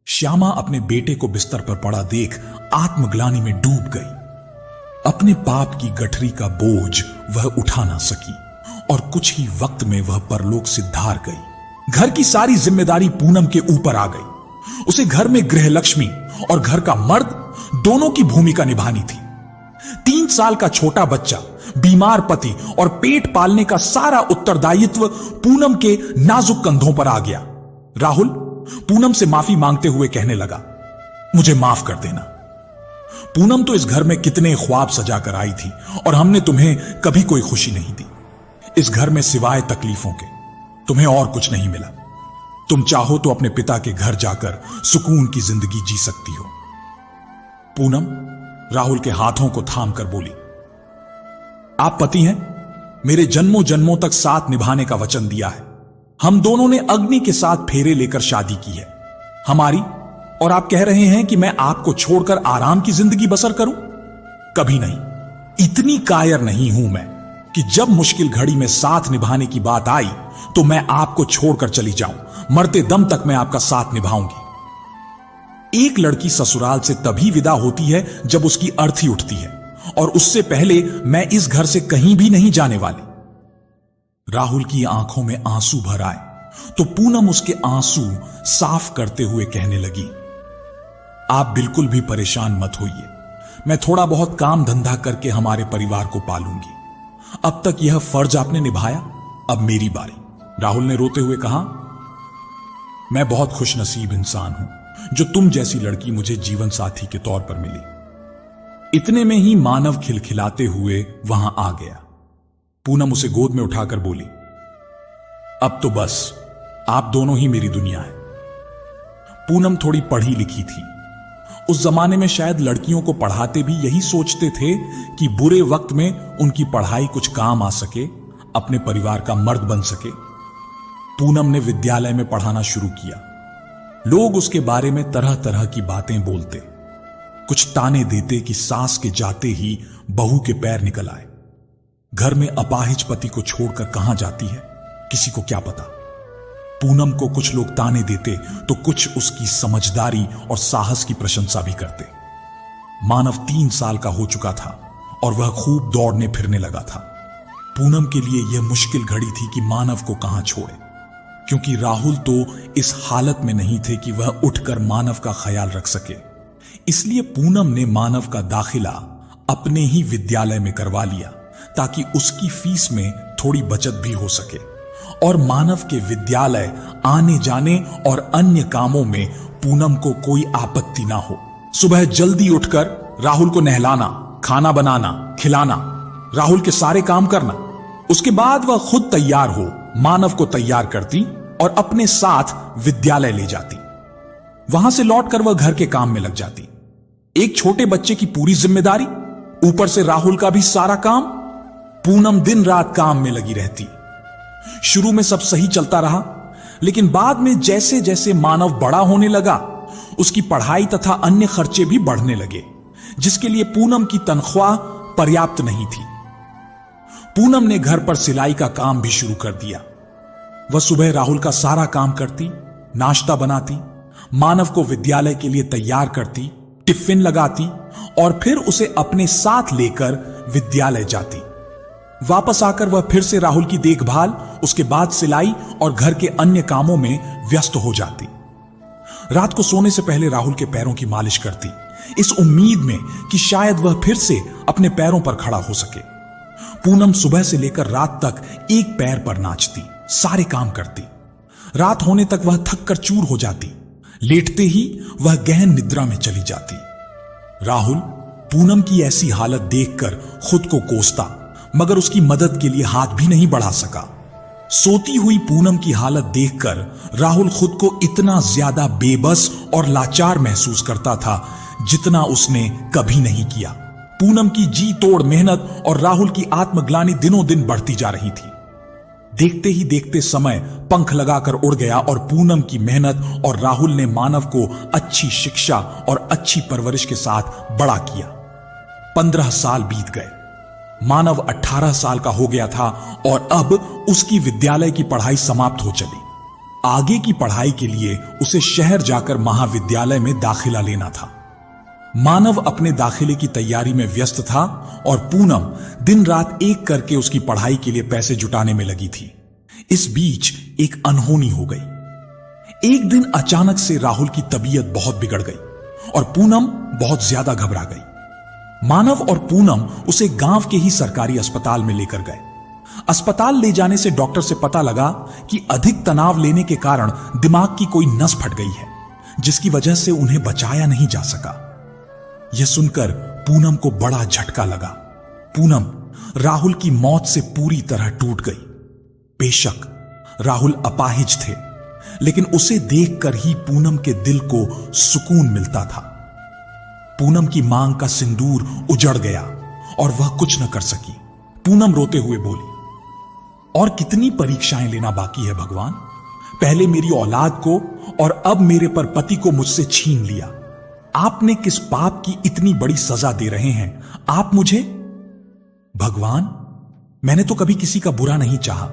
श्यामा अपने बेटे को बिस्तर पर पड़ा देख आत्मग्लानि में डूब गई। अपने पाप की गठरी का बोझ वह उठा ना सकी और कुछ ही वक्त में वह परलोक से धार गई। घर की सारी जिम्मेदारी पूनम के ऊपर आ गई। उसे घर में गृहलक्ष्मी और घर का मर्द दोनों की भूमिका निभानी थी। 3 साल का छोटा बच्चा, बीमार पति और पेट पालने का सारा उत्तरदायित्व पूनम के नाजुक कंधों पर आ गया। राहुल पूनम से माफी मांगते हुए कहने लगा, मुझे माफ कर देना। पूनम तो इस घर में कितने ख्वाब सजा कर आई थी और हमने तुम्हें कभी कोई खुशी नहीं दी। इस घर में सिवाय तकलीफों के तुम्हें और कुछ नहीं मिला। तुम चाहो तो अपने पिता के घर जाकर सुकून की जिंदगी जी सकती हो। पूनम राहुल के हाथों को थाम कर बोली, आप पति हैं, मेरे जन्मों जन्मों तक साथ निभाने का वचन दिया है। हम दोनों ने अग्नि के साथ फेरे लेकर शादी की है हमारी, और आप कह रहे हैं कि मैं आपको छोड़कर आराम की जिंदगी बसर करूं? कभी नहीं। इतनी कायर नहीं हूं मैं कि जब मुश्किल घड़ी में साथ निभाने की बात आई तो मैं आपको छोड़कर चली जाऊं। मरते दम तक मैं आपका साथ निभाऊंगी। एक लड़की ससुराल से तभी विदा होती है जब उसकी अर्थी उठती है, और उससे पहले मैं इस घर से कहीं भी नहीं जाने वाली। राहुल की आंखों में आंसू भर आए तो पूनम उसके आंसू साफ करते हुए कहने लगी, आप बिल्कुल भी परेशान मत होइए। मैं थोड़ा बहुत काम धंधा करके हमारे परिवार को पालूंगी। अब तक यह फर्ज आपने निभाया, अब मेरी बारी। राहुल ने रोते हुए कहा, मैं बहुत खुशनसीब इंसान हूं जो तुम जैसी लड़की मुझे जीवन साथी के तौर पर मिली। इतने में ही मानव खिलखिलाते हुए वहां आ गया। पूनम उसे गोद में उठाकर बोली, अब तो बस आप दोनों ही मेरी दुनिया है। पूनम थोड़ी पढ़ी लिखी थी। उस जमाने में शायद लड़कियों को पढ़ाते भी यही सोचते थे कि बुरे वक्त में उनकी पढ़ाई कुछ काम आ सके, अपने परिवार का मर्द बन सके। पूनम ने विद्यालय में पढ़ाना शुरू किया। लोग उसके बारे में तरह तरह की बातें बोलते, कुछ ताने देते कि सास के जाते ही बहू के पैर निकल आए। घर में अपाहिज पति को छोड़कर कहां जाती है, किसी को क्या पता। पूनम को कुछ लोग ताने देते तो कुछ उसकी समझदारी और साहस की प्रशंसा भी करते। मानव 3 साल का हो चुका था और वह खूब दौड़ने फिरने लगा था। पूनम के लिए यह मुश्किल घड़ी थी कि मानव को कहां छोड़े, क्योंकि राहुल तो इस हालत में नहीं थे कि वह उठकर मानव का ख्याल रख सके। इसलिए पूनम ने मानव का दाखिला अपने ही विद्यालय में करवा लिया ताकि उसकी फीस में थोड़ी बचत भी हो सके और मानव के विद्यालय आने जाने और अन्य कामों में पूनम को कोई आपत्ति ना हो। सुबह जल्दी उठकर राहुल को नहलाना, खाना बनाना, खिलाना, राहुल के सारे काम करना। उसके बाद वह खुद तैयार हो मानव को तैयार करती और अपने साथ विद्यालय ले जाती। वहां से लौटकर वह घर के काम में लग जाती। एक छोटे बच्चे की पूरी जिम्मेदारी, ऊपर से राहुल का भी सारा काम। पूनम दिन रात काम में लगी रहती। शुरू में सब सही चलता रहा, लेकिन बाद में जैसे जैसे मानव बड़ा होने लगा, उसकी पढ़ाई तथा अन्य खर्चे भी बढ़ने लगे, जिसके लिए पूनम की तनख्वाह पर्याप्त नहीं थी। पूनम ने घर पर सिलाई का काम भी शुरू कर दिया। वह सुबह राहुल का सारा काम करती, नाश्ता बनाती, मानव को विद्यालय के लिए तैयार करती, टिफिन लगाती और फिर उसे अपने साथ लेकर विद्यालय जाती। वापस आकर वह फिर से राहुल की देखभाल, उसके बाद सिलाई और घर के अन्य कामों में व्यस्त हो जाती। रात को सोने से पहले राहुल के पैरों की मालिश करती, इस उम्मीद में कि शायद वह फिर से अपने पैरों पर खड़ा हो सके। पूनम सुबह से लेकर रात तक एक पैर पर नाचती, सारे काम करती। रात होने तक वह थक कर चूर हो जाती। लेटते ही वह गहन निद्रा में चली जाती। राहुल पूनम की ऐसी हालत देखकर खुद को कोसता, मगर उसकी मदद के लिए हाथ भी नहीं बढ़ा सका। सोती हुई पूनम की हालत देखकर राहुल खुद को इतना ज्यादा बेबस और लाचार महसूस करता था जितना उसने कभी नहीं किया। पूनम की जी तोड़ मेहनत और राहुल की आत्मग्लानि दिनों दिन बढ़ती जा रही थी। देखते ही देखते समय पंख लगाकर उड़ गया और पूनम की मेहनत और राहुल ने मानव को अच्छी शिक्षा और अच्छी परवरिश के साथ बड़ा किया। 15 साल बीत गए। मानव 18 साल का हो गया था और अब उसकी विद्यालय की पढ़ाई समाप्त हो चली। आगे की पढ़ाई के लिए उसे शहर जाकर महाविद्यालय में दाखिला लेना था। मानव अपने दाखिले की तैयारी में व्यस्त था और पूनम दिन रात एक करके उसकी पढ़ाई के लिए पैसे जुटाने में लगी थी। इस बीच एक अनहोनी हो गई। एक दिन अचानक से राहुल की तबीयत बहुत बिगड़ गई और पूनम बहुत ज्यादा घबरा गई। मानव और पूनम उसे गांव के ही सरकारी अस्पताल में लेकर गए। अस्पताल ले जाने से डॉक्टर से पता लगा कि अधिक तनाव लेने के कारण दिमाग की कोई नस फट गई है, जिसकी वजह से उन्हें बचाया नहीं जा सका। यह सुनकर पूनम को बड़ा झटका लगा। पूनम राहुल की मौत से पूरी तरह टूट गई। बेशक राहुल अपाहिज थे, लेकिन उसे देखकर ही पूनम के दिल को सुकून मिलता था। पूनम की मांग का सिंदूर उजड़ गया और वह कुछ न कर सकी। पूनम रोते हुए बोली, और कितनी परीक्षाएं लेना बाकी है भगवान? पहले मेरी औलाद को और अब मेरे पर पति को मुझसे छीन लिया। आपने किस पाप की इतनी बड़ी सजा दे रहे हैं आप मुझे? भगवान, मैंने तो कभी किसी का बुरा नहीं चाहा,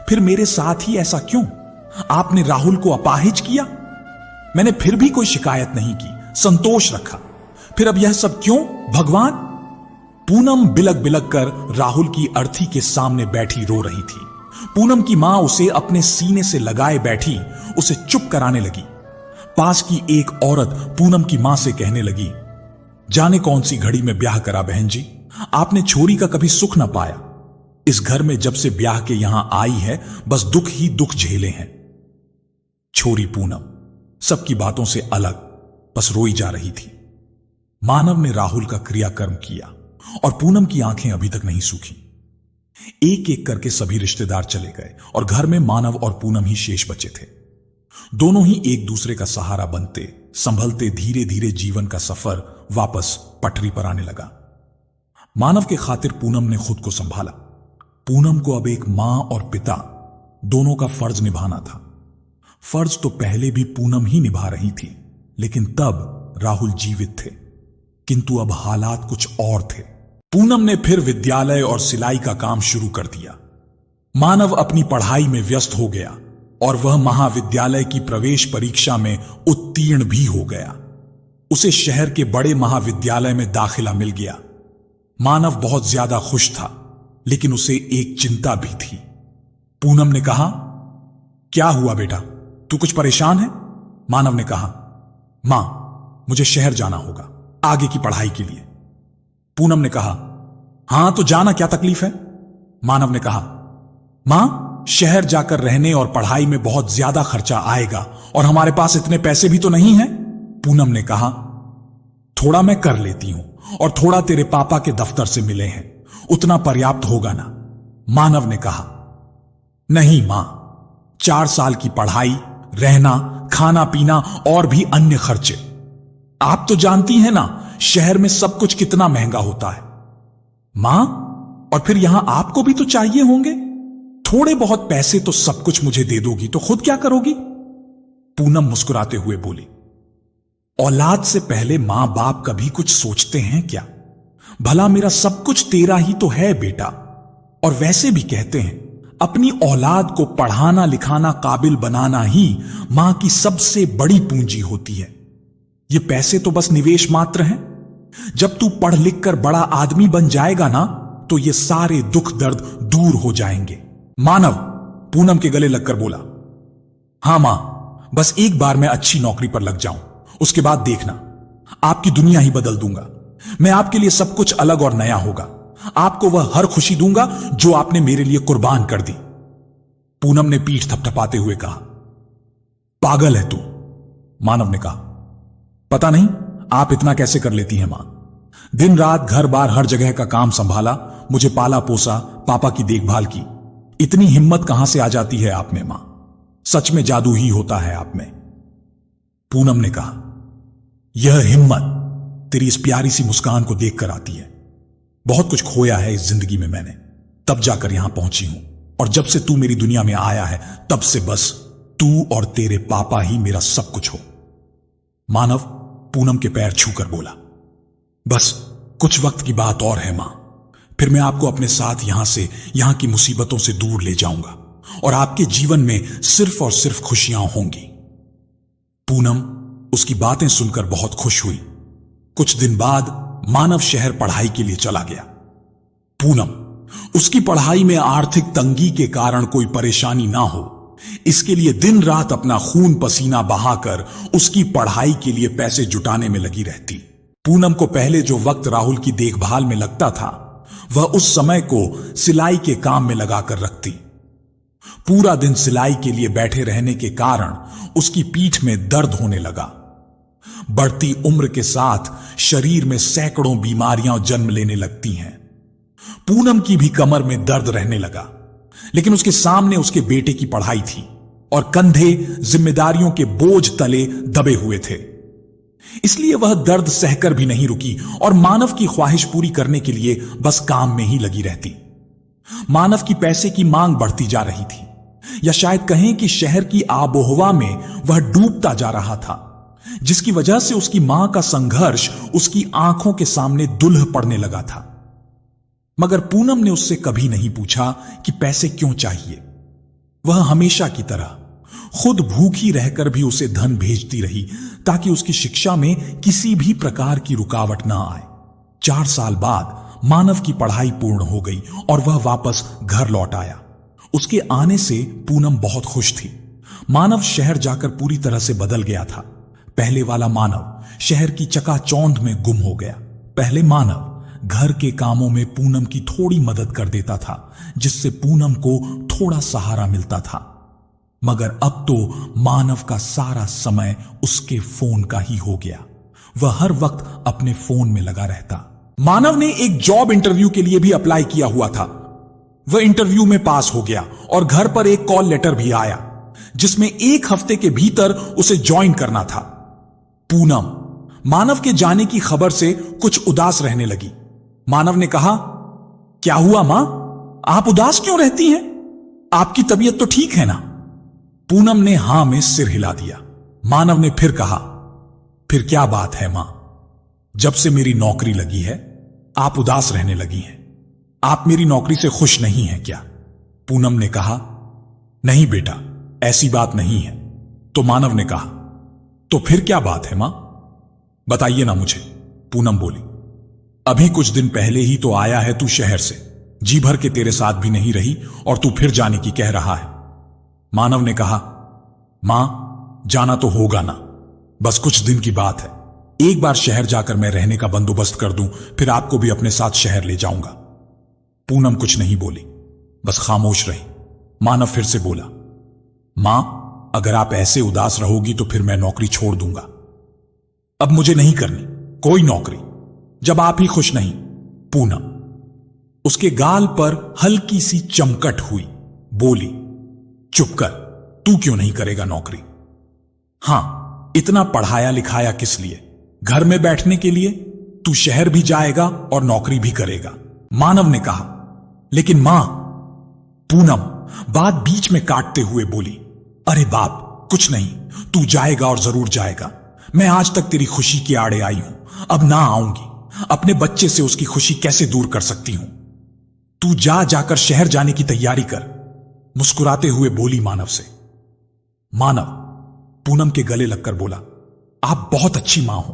फिर मेरे साथ ही ऐसा क्यों? आपने राहुल को अपाहिज किया। मैंने फिर भी कोई शिकायत नहीं की, संतोष रखा, फिर अब यह सब क्यों भगवान? पूनम बिलक बिलक कर राहुल की अर्थी के सामने बैठी रो रही थी। पूनम की मां उसे अपने सीने से लगाए बैठी उसे चुप कराने लगी। पास की एक औरत पूनम की मां से कहने लगी, जाने कौन सी घड़ी में ब्याह करा बहन जी, आपने छोरी का कभी सुख ना पाया। इस घर में जब से ब्याह के यहां आई है बस दुख ही दुख झेले हैं। छोरी पूनम सबकी बातों से अलग बस रोई जा रही थी। मानव ने राहुल का क्रियाकर्म किया और पूनम की आंखें अभी तक नहीं सूखी। एक एक करके सभी रिश्तेदार चले गए और घर में मानव और पूनम ही शेष बचे थे। दोनों ही एक दूसरे का सहारा बनते संभलते धीरे धीरे जीवन का सफर वापस पटरी पर आने लगा। मानव के खातिर पूनम ने खुद को संभाला। पूनम को अब एक मां और पिता दोनों का फर्ज निभाना था। फर्ज तो पहले भी पूनम ही निभा रही थी, लेकिन तब राहुल जीवित थे, किंतु अब हालात कुछ और थे। पूनम ने फिर विद्यालय और सिलाई का काम शुरू कर दिया। मानव अपनी पढ़ाई में व्यस्त हो गया और वह महाविद्यालय की प्रवेश परीक्षा में उत्तीर्ण भी हो गया। उसे शहर के बड़े महाविद्यालय में दाखिला मिल गया। मानव बहुत ज्यादा खुश था, लेकिन उसे एक चिंता भी थी। पूनम ने कहा, क्या हुआ बेटा, तू कुछ परेशान है? मानव ने कहा, मां, मुझे शहर जाना होगा आगे की पढ़ाई के लिए। पूनम ने कहा, हां तो जाना, क्या तकलीफ है? मानव ने कहा, मां, शहर जाकर रहने और पढ़ाई में बहुत ज्यादा खर्चा आएगा और हमारे पास इतने पैसे भी तो नहीं हैं। पूनम ने कहा, थोड़ा मैं कर लेती हूं और थोड़ा तेरे पापा के दफ्तर से मिले हैं, उतना पर्याप्त होगा ना? मानव ने कहा, नहीं मां, 4 साल की पढ़ाई, रहना, खाना पीना और भी अन्य खर्चे। आप तो जानती हैं ना शहर में सब कुछ कितना महंगा होता है। मां, और फिर यहां आपको भी तो चाहिए होंगे। थोड़े बहुत पैसे तो सब कुछ मुझे दे दोगी तो खुद क्या करोगी? पूनम मुस्कुराते हुए बोली, औलाद से पहले मां बाप कभी कुछ सोचते हैं क्या? भला मेरा सब कुछ तेरा ही तो है बेटा। और वैसे भी कहते हैं अपनी औलाद को पढ़ाना लिखाना काबिल बनाना ही मां की सबसे बड़ी पूंजी होती है। ये पैसे तो बस निवेश मात्र हैं। जब तू पढ़ लिख कर बड़ा आदमी बन जाएगा ना, तो ये सारे दुख दर्द दूर हो जाएंगे। मानव पूनम के गले लगकर बोला, हां मां, बस एक बार मैं अच्छी नौकरी पर लग जाऊं, उसके बाद देखना, आपकी दुनिया ही बदल दूंगा। मैं आपके लिए सब कुछ अलग और नया होगा। आपको वह हर खुशी दूंगा जो आपने मेरे लिए कुर्बान कर दी। पूनम ने पीठ थपथपाते हुए कहा, पागल है तू। मानव ने कहा, पता नहीं आप इतना कैसे कर लेती हैं मां। दिन रात घर बार हर जगह का काम संभाला, मुझे पाला पोसा, पापा की देखभाल की। इतनी हिम्मत कहां से आ जाती है आप में मां? सच में जादू ही होता है आप में। पूनम ने कहा, यह हिम्मत तेरी इस प्यारी सी मुस्कान को देखकर आती है। बहुत कुछ खोया है इस जिंदगी में मैंने, तब जाकर यहां पहुंची हूं। और जब से तू मेरी दुनिया में आया है तब से बस तू और तेरे पापा ही मेरा सब कुछ हो। मानव पूनम के पैर छूकर बोला, बस कुछ वक्त की बात और है मां, फिर मैं आपको अपने साथ यहां की मुसीबतों से दूर ले जाऊंगा और आपके जीवन में सिर्फ और सिर्फ खुशियां होंगी। पूनम उसकी बातें सुनकर बहुत खुश हुई। कुछ दिन बाद मानव शहर पढ़ाई के लिए चला गया। पूनम उसकी पढ़ाई में आर्थिक तंगी के कारण कोई परेशानी ना हो, इसके लिए दिन रात अपना खून पसीना बहाकर उसकी पढ़ाई के लिए पैसे जुटाने में लगी रहती। पूनम को पहले जो वक्त राहुल की देखभाल में लगता था, वह उस समय को सिलाई के काम में लगाकर रखती। पूरा दिन सिलाई के लिए बैठे रहने के कारण उसकी पीठ में दर्द होने लगा। बढ़ती उम्र के साथ शरीर में सैकड़ों बीमारियां जन्म लेने लगती हैं। पूनम की भी कमर में दर्द रहने लगा, लेकिन उसके सामने उसके बेटे की पढ़ाई थी और कंधे जिम्मेदारियों के बोझ तले दबे हुए थे। इसलिए वह दर्द सहकर भी नहीं रुकी और मानव की ख्वाहिश पूरी करने के लिए बस काम में ही लगी रहती। मानव की पैसे की मांग बढ़ती जा रही थी, या शायद कहें कि शहर की आबोहवा में वह डूबता जा रहा था, जिसकी वजह से उसकी मां का संघर्ष उसकी आंखों के सामने दुल्ह पड़ने लगा था। मगर पूनम ने उससे कभी नहीं पूछा कि पैसे क्यों चाहिए। वह हमेशा की तरह खुद भूखी रहकर भी उसे धन भेजती रही, ताकि उसकी शिक्षा में किसी भी प्रकार की रुकावट ना आए। 4 साल बाद मानव की पढ़ाई पूर्ण हो गई और वह वापस घर लौट आया। उसके आने से पूनम बहुत खुश थी। मानव शहर जाकर पूरी तरह से बदल गया था। पहले वाला मानव शहर की चकाचौंध में गुम हो गया। पहले मानव घर के कामों में पूनम की थोड़ी मदद कर देता था, जिससे पूनम को थोड़ा सहारा मिलता था। मगर अब तो मानव का सारा समय उसके फोन का ही हो गया। वह हर वक्त अपने फोन में लगा रहता। मानव ने एक जॉब इंटरव्यू के लिए भी अप्लाई किया हुआ था। वह इंटरव्यू में पास हो गया और घर पर एक कॉल लेटर भी आया, जिसमें 1 हफ्ते के भीतर उसे ज्वाइन करना था। पूनम मानव के जाने की खबर से कुछ उदास रहने लगी। मानव ने कहा, क्या हुआ मां, आप उदास क्यों रहती हैं? आपकी तबीयत तो ठीक है ना? पूनम ने हां में सिर हिला दिया। मानव ने फिर कहा, फिर क्या बात है मां? जब से मेरी नौकरी लगी है, आप उदास रहने लगी हैं। आप मेरी नौकरी से खुश नहीं हैं क्या? पूनम ने कहा, नहीं बेटा, ऐसी बात नहीं है। तो मानव ने कहा, तो फिर क्या बात है मां? बताइए ना मुझे। पूनम बोली, अभी कुछ दिन पहले ही तो आया है तू शहर से, जी भर के तेरे साथ भी नहीं रही और तू फिर जाने की कह रहा है। मानव ने कहा, मां, जाना तो होगा ना, बस कुछ दिन की बात है। एक बार शहर जाकर मैं रहने का बंदोबस्त कर दूं, फिर आपको भी अपने साथ शहर ले जाऊंगा। पूनम कुछ नहीं बोली, बस खामोश रही। मानव फिर से बोला, मां, अगर आप ऐसे उदास रहोगी तो फिर मैं नौकरी छोड़ दूंगा। अब मुझे नहीं करनी कोई नौकरी, जब आप ही खुश नहीं। पूनम उसके गाल पर हल्की सी चमकट हुई, बोली, चुप कर, तू क्यों नहीं करेगा नौकरी? हां, इतना पढ़ाया लिखाया किस लिए? घर में बैठने के लिए? तू शहर भी जाएगा और नौकरी भी करेगा। मानव ने कहा, लेकिन मां। पूनम बात बीच में काटते हुए बोली, अरे बाप, कुछ नहीं, तू जाएगा और जरूर जाएगा। मैं आज तक तेरी खुशी के आड़े आई हूं, अब ना आऊंगी। अपने बच्चे से उसकी खुशी कैसे दूर कर सकती हूं? तू जाकर शहर जाने की तैयारी कर, मुस्कुराते हुए बोली मानव से। मानव पूनम के गले लगकर बोला, आप बहुत अच्छी मां हो।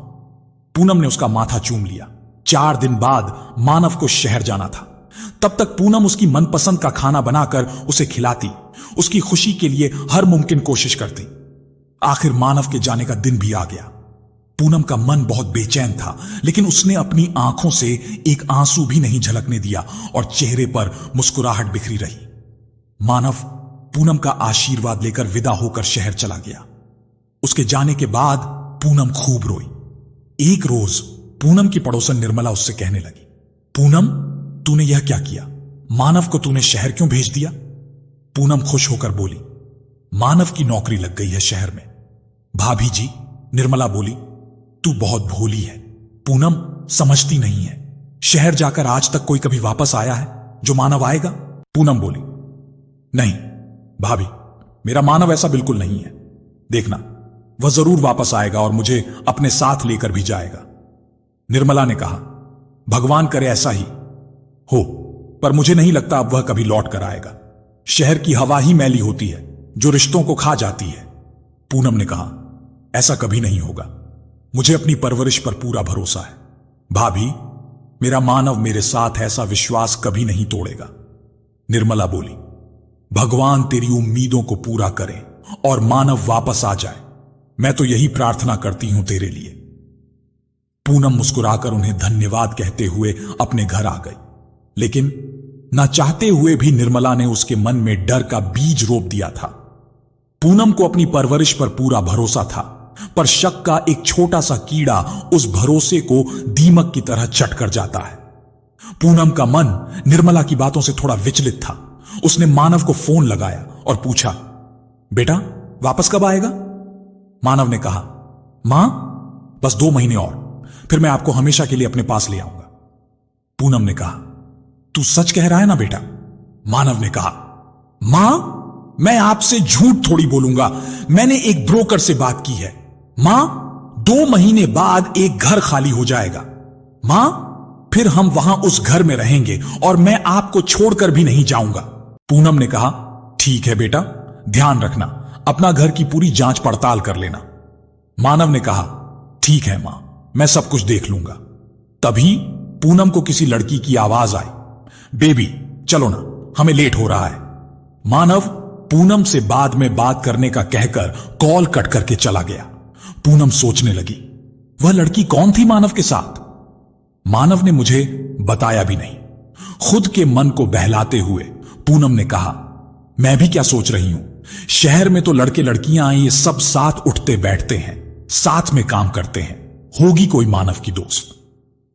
पूनम ने उसका माथा चूम लिया। 4 दिन बाद मानव को शहर जाना था। तब तक पूनम उसकी मनपसंद का खाना बनाकर उसे खिलाती, उसकी खुशी के लिए हर मुमकिन कोशिश करती। आखिर मानव के जाने का दिन भी आ गया। पूनम का मन बहुत बेचैन था, लेकिन उसने अपनी आंखों से एक आंसू भी नहीं झलकने दिया और चेहरे पर मुस्कुराहट बिखरी रही। मानव पूनम का आशीर्वाद लेकर विदा होकर शहर चला गया। उसके जाने के बाद पूनम खूब रोई। एक रोज पूनम की पड़ोसन निर्मला उससे कहने लगी, पूनम, तूने यह क्या किया? मानव को तूने शहर क्यों भेज दिया? पूनम खुश होकर बोली, मानव की नौकरी लग गई है शहर में। भाभी जी, निर्मला बोली, तू बहुत भोली है। पूनम समझती नहीं है, शहर जाकर आज तक कोई कभी वापस आया है जो मानव आएगा? पूनम बोली, नहीं भाभी, मेरा मानव ऐसा बिल्कुल नहीं है। देखना, वह जरूर वापस आएगा और मुझे अपने साथ लेकर भी जाएगा। निर्मला ने कहा, भगवान करे ऐसा ही हो, पर मुझे नहीं लगता अब वह कभी लौट कर आएगा। शहर की हवा ही मैली होती है जो रिश्तों को खा जाती है। पूनम ने कहा, ऐसा कभी नहीं होगा। मुझे अपनी परवरिश पर पूरा भरोसा है। भाभी, मेरा मानव मेरे साथ ऐसा विश्वास कभी नहीं तोड़ेगा। निर्मला बोली, भगवान तेरी उम्मीदों को पूरा करे और मानव वापस आ जाए। मैं तो यही प्रार्थना करती हूं तेरे लिए। पूनम मुस्कुराकर उन्हें धन्यवाद कहते हुए अपने घर आ गई, लेकिन ना चाहते हुए भी निर्मला ने उसके मन में डर का बीज रोप दिया था। पूनम को अपनी परवरिश पर पूरा भरोसा था, पर शक का एक छोटा सा कीड़ा उस भरोसे को दीमक की तरह चट कर जाता है। पूनम का मन निर्मला की बातों से थोड़ा विचलित था। उसने मानव को फोन लगाया और पूछा, बेटा वापस कब आएगा? मानव ने कहा, मां, बस 2 महीने और, फिर मैं आपको हमेशा के लिए अपने पास ले आऊंगा। पूनम ने कहा, तू सच कह रहा है ना बेटा? मानव ने कहा, मां, मैं आपसे झूठ थोड़ी बोलूंगा। मैंने एक ब्रोकर से बात की है। मां, 2 महीने बाद एक घर खाली हो जाएगा। मां, फिर हम वहां उस घर में रहेंगे और मैं आपको छोड़कर भी नहीं जाऊंगा। पूनम ने कहा, ठीक है बेटा, ध्यान रखना, अपना घर की पूरी जांच पड़ताल कर लेना। मानव ने कहा, ठीक है मां, मैं सब कुछ देख लूंगा। तभी पूनम को किसी लड़की की आवाज आई, बेबी चलो ना, हमें लेट हो रहा है। मानव पूनम से बाद में बात करने का कहकर कॉल कट करके चला गया। पूनम सोचने लगी, वह लड़की कौन थी मानव के साथ? मानव ने मुझे बताया भी नहीं। खुद के मन को बहलाते हुए पूनम ने कहा, मैं भी क्या सोच रही हूं, शहर में तो लड़के लड़कियां ये सब साथ उठते बैठते हैं, साथ में काम करते हैं, होगी कोई मानव की दोस्त।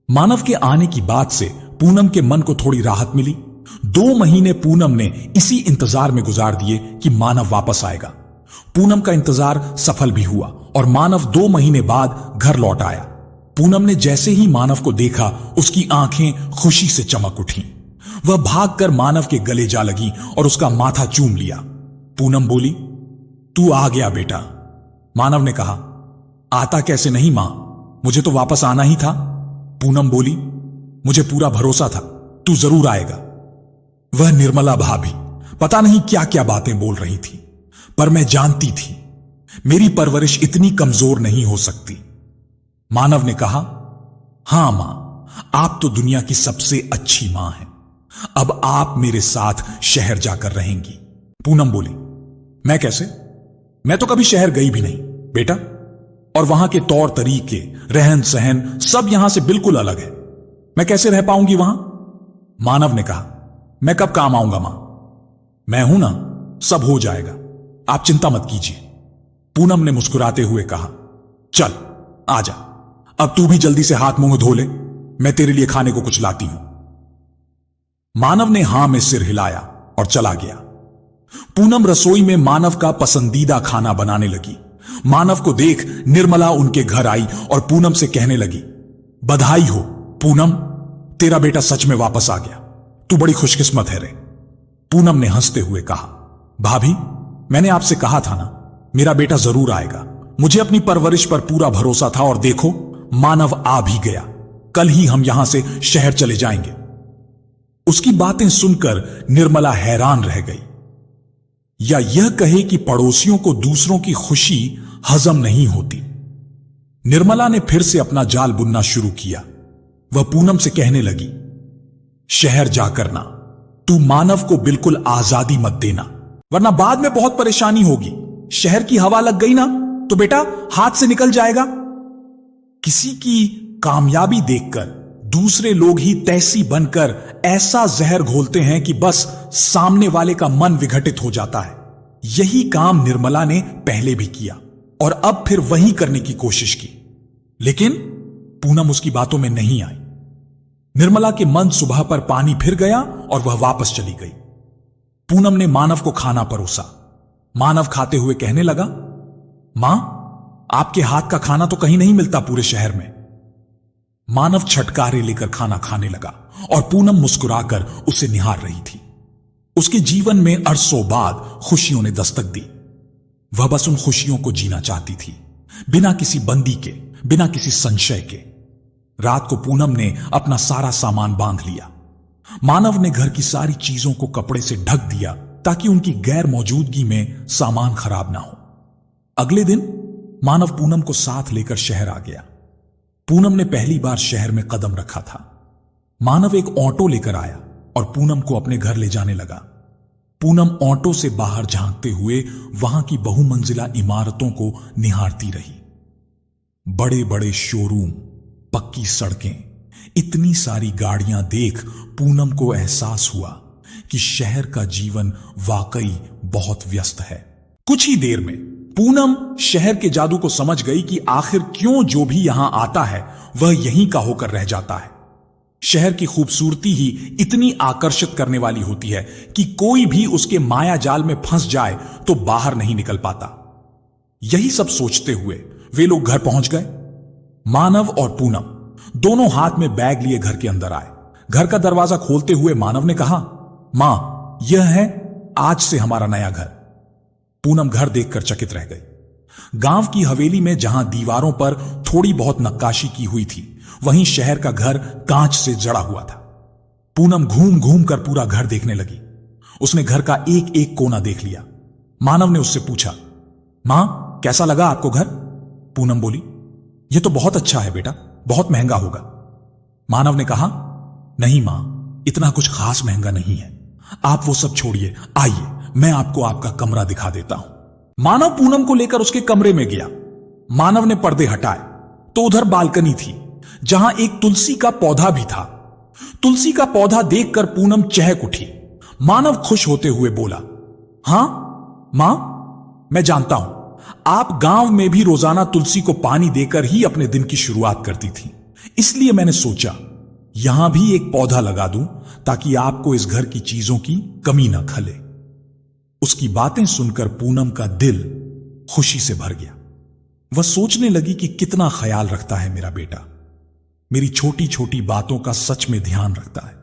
मानव के आने की बात से पूनम के मन को थोड़ी राहत मिली। 2 महीने पूनम ने इसी इंतजार में गुजार दिए कि मानव वापस आएगा। पूनम का इंतजार सफल भी हुआ और मानव 2 महीने बाद घर लौट आया। पूनम ने जैसे ही मानव को देखा, उसकी आंखें खुशी से चमक उठी। वह भागकर मानव के गले जा लगी और उसका माथा चूम लिया। पूनम बोली, तू आ गया बेटा। मानव ने कहा, आता कैसे नहीं मां, मुझे तो वापस आना ही था। पूनम बोली, मुझे पूरा भरोसा था तू जरूर आएगा। वह निर्मला भाभी पता नहीं क्या क्या बातें बोल रही थी, पर मैं जानती थी मेरी परवरिश इतनी कमजोर नहीं हो सकती। मानव ने कहा, हां मां, आप तो दुनिया की सबसे अच्छी मां हैं। अब आप मेरे साथ शहर जाकर रहेंगी। पूनम बोली, मैं कैसे? मैं तो कभी शहर गई भी नहीं बेटा, और वहां के तौर तरीके, रहन सहन सब यहां से बिल्कुल अलग है। मैं कैसे रह पाऊंगी वहां? मानव ने कहा, मैं कब काम आऊंगा मां? मैं हूं ना, सब हो जाएगा, आप चिंता मत कीजिए। पूनम ने मुस्कुराते हुए कहा, चल आजा, अब तू भी जल्दी से हाथ मुंह धो ले, मैं तेरे लिए खाने को कुछ लाती हूं। मानव ने हां में सिर हिलाया और चला गया। पूनम रसोई में मानव का पसंदीदा खाना बनाने लगी। मानव को देख निर्मला उनके घर आई और पूनम से कहने लगी, बधाई हो पूनम, तेरा बेटा सच में वापस आ गया, तू बड़ी खुशकिस्मत है रे। पूनम ने हंसते हुए कहा, भाभी मैंने आपसे कहा था ना, मेरा बेटा जरूर आएगा। मुझे अपनी परवरिश पर पूरा भरोसा था और देखो मानव आ भी गया। कल ही हम यहां से शहर चले जाएंगे। उसकी बातें सुनकर निर्मला हैरान रह गई, या यह कहे कि पड़ोसियों को दूसरों की खुशी हजम नहीं होती। निर्मला ने फिर से अपना जाल बुनना शुरू किया। वह पूनम से कहने लगी, शहर जाकर ना, तू मानव को बिल्कुल आजादी मत देना, वरना बाद में बहुत परेशानी होगी। शहर की हवा लग गई ना तो बेटा हाथ से निकल जाएगा। किसी की कामयाबी देखकर दूसरे लोग ही तैसी बनकर ऐसा जहर घोलते हैं कि बस सामने वाले का मन विघटित हो जाता है। यही काम निर्मला ने पहले भी किया और अब फिर वही करने की कोशिश की, लेकिन पूनम उसकी बातों में नहीं आई। निर्मला के मन सुबह पर पानी फिर गया और वह वापस चली गई। पूनम ने मानव को खाना परोसा। मानव खाते हुए कहने लगा, मां, आपके हाथ का खाना तो कहीं नहीं मिलता पूरे शहर में। मानव छटकारे लेकर खाना खाने लगा और पूनम मुस्कुराकर उसे निहार रही थी। उसके जीवन में अरसों बाद खुशियों ने दस्तक दी। वह बस उन खुशियों को जीना चाहती थी, बिना किसी बंदी के, बिना किसी संशय के। रात को पूनम ने अपना सारा सामान बांध लिया। मानव ने घर की सारी चीजों को कपड़े से ढक दिया ताकि उनकी गैर मौजूदगी में सामान खराब ना हो। अगले दिन मानव पूनम को साथ लेकर शहर आ गया। पूनम ने पहली बार शहर में कदम रखा था। मानव एक ऑटो लेकर आया और पूनम को अपने घर ले जाने लगा। पूनम ऑटो से बाहर झांकते हुए वहां की बहुमंजिला इमारतों को निहारती रही। बड़े बड़े शोरूम, पक्की सड़कें, इतनी सारी गाड़ियां देख पूनम को एहसास हुआ कि शहर का जीवन वाकई बहुत व्यस्त है। कुछ ही देर में पूनम शहर के जादू को समझ गई कि आखिर क्यों जो भी यहां आता है वह यहीं का होकर रह जाता है। शहर की खूबसूरती ही इतनी आकर्षित करने वाली होती है कि कोई भी उसके माया जाल में फंस जाए तो बाहर नहीं निकल पाता। यही सब सोचते हुए वे लोग घर पहुंच गए। मानव और पूनम दोनों हाथ में बैग लिए घर के अंदर आए। घर का दरवाजा खोलते हुए मानव ने कहा, मां, यह है आज से हमारा नया घर। पूनम घर देखकर चकित रह गई। गांव की हवेली में जहां दीवारों पर थोड़ी बहुत नक्काशी की हुई थी, वहीं शहर का घर कांच से जड़ा हुआ था। पूनम घूम घूम कर पूरा घर देखने लगी। उसने घर का एक एक कोना देख लिया। मानव ने उससे पूछा, मां, कैसा लगा आपको घर? पूनम बोली, यह तो बहुत अच्छा है बेटा, बहुत महंगा होगा। मानव ने कहा, नहीं मां, इतना कुछ खास महंगा नहीं है। आप वो सब छोड़िए, आइए मैं आपको आपका कमरा दिखा देता हूं। मानव पूनम को लेकर उसके कमरे में गया। मानव ने पर्दे हटाए तो उधर बालकनी थी जहां एक तुलसी का पौधा भी था। तुलसी का पौधा देखकर पूनम चहक उठी। मानव खुश होते हुए बोला, हां मां, मैं जानता हूं आप गांव में भी रोजाना तुलसी को पानी देकर ही अपने दिन की शुरुआत करती थी, इसलिए मैंने सोचा यहां भी एक पौधा लगा दूं ताकि आपको इस घर की चीजों की कमी न खले। उसकी बातें सुनकर पूनम का दिल खुशी से भर गया। वह सोचने लगी कि कितना ख्याल रखता है मेरा बेटा, मेरी छोटी छोटी बातों का सच में ध्यान रखता है।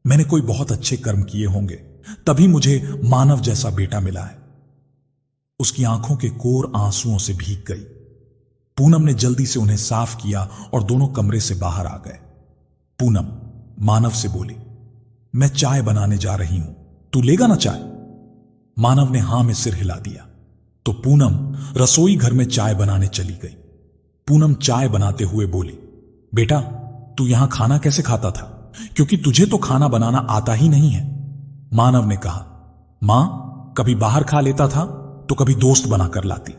मैंने कोई बहुत अच्छे कर्म किए होंगे तभी मुझे मानव जैसा बेटा मिला है। उसकी आंखों के कोर आंसुओं से भीग गई। पूनम ने जल्दी से उन्हें साफ किया और दोनों कमरे से बाहर आ गए। पूनम मानव से बोली, मैं चाय बनाने जा रही हूं, तू लेगा ना चाय? मानव ने हां में सिर हिला दिया तो पूनम रसोई घर में चाय बनाने चली गई। पूनम चाय बनाते हुए बोली, बेटा तू यहां खाना कैसे खाता था, क्योंकि तुझे तो खाना बनाना आता ही नहीं है। मानव ने कहा, मां, कभी बाहर खा लेता था तो कभी दोस्त बनाकर लाती,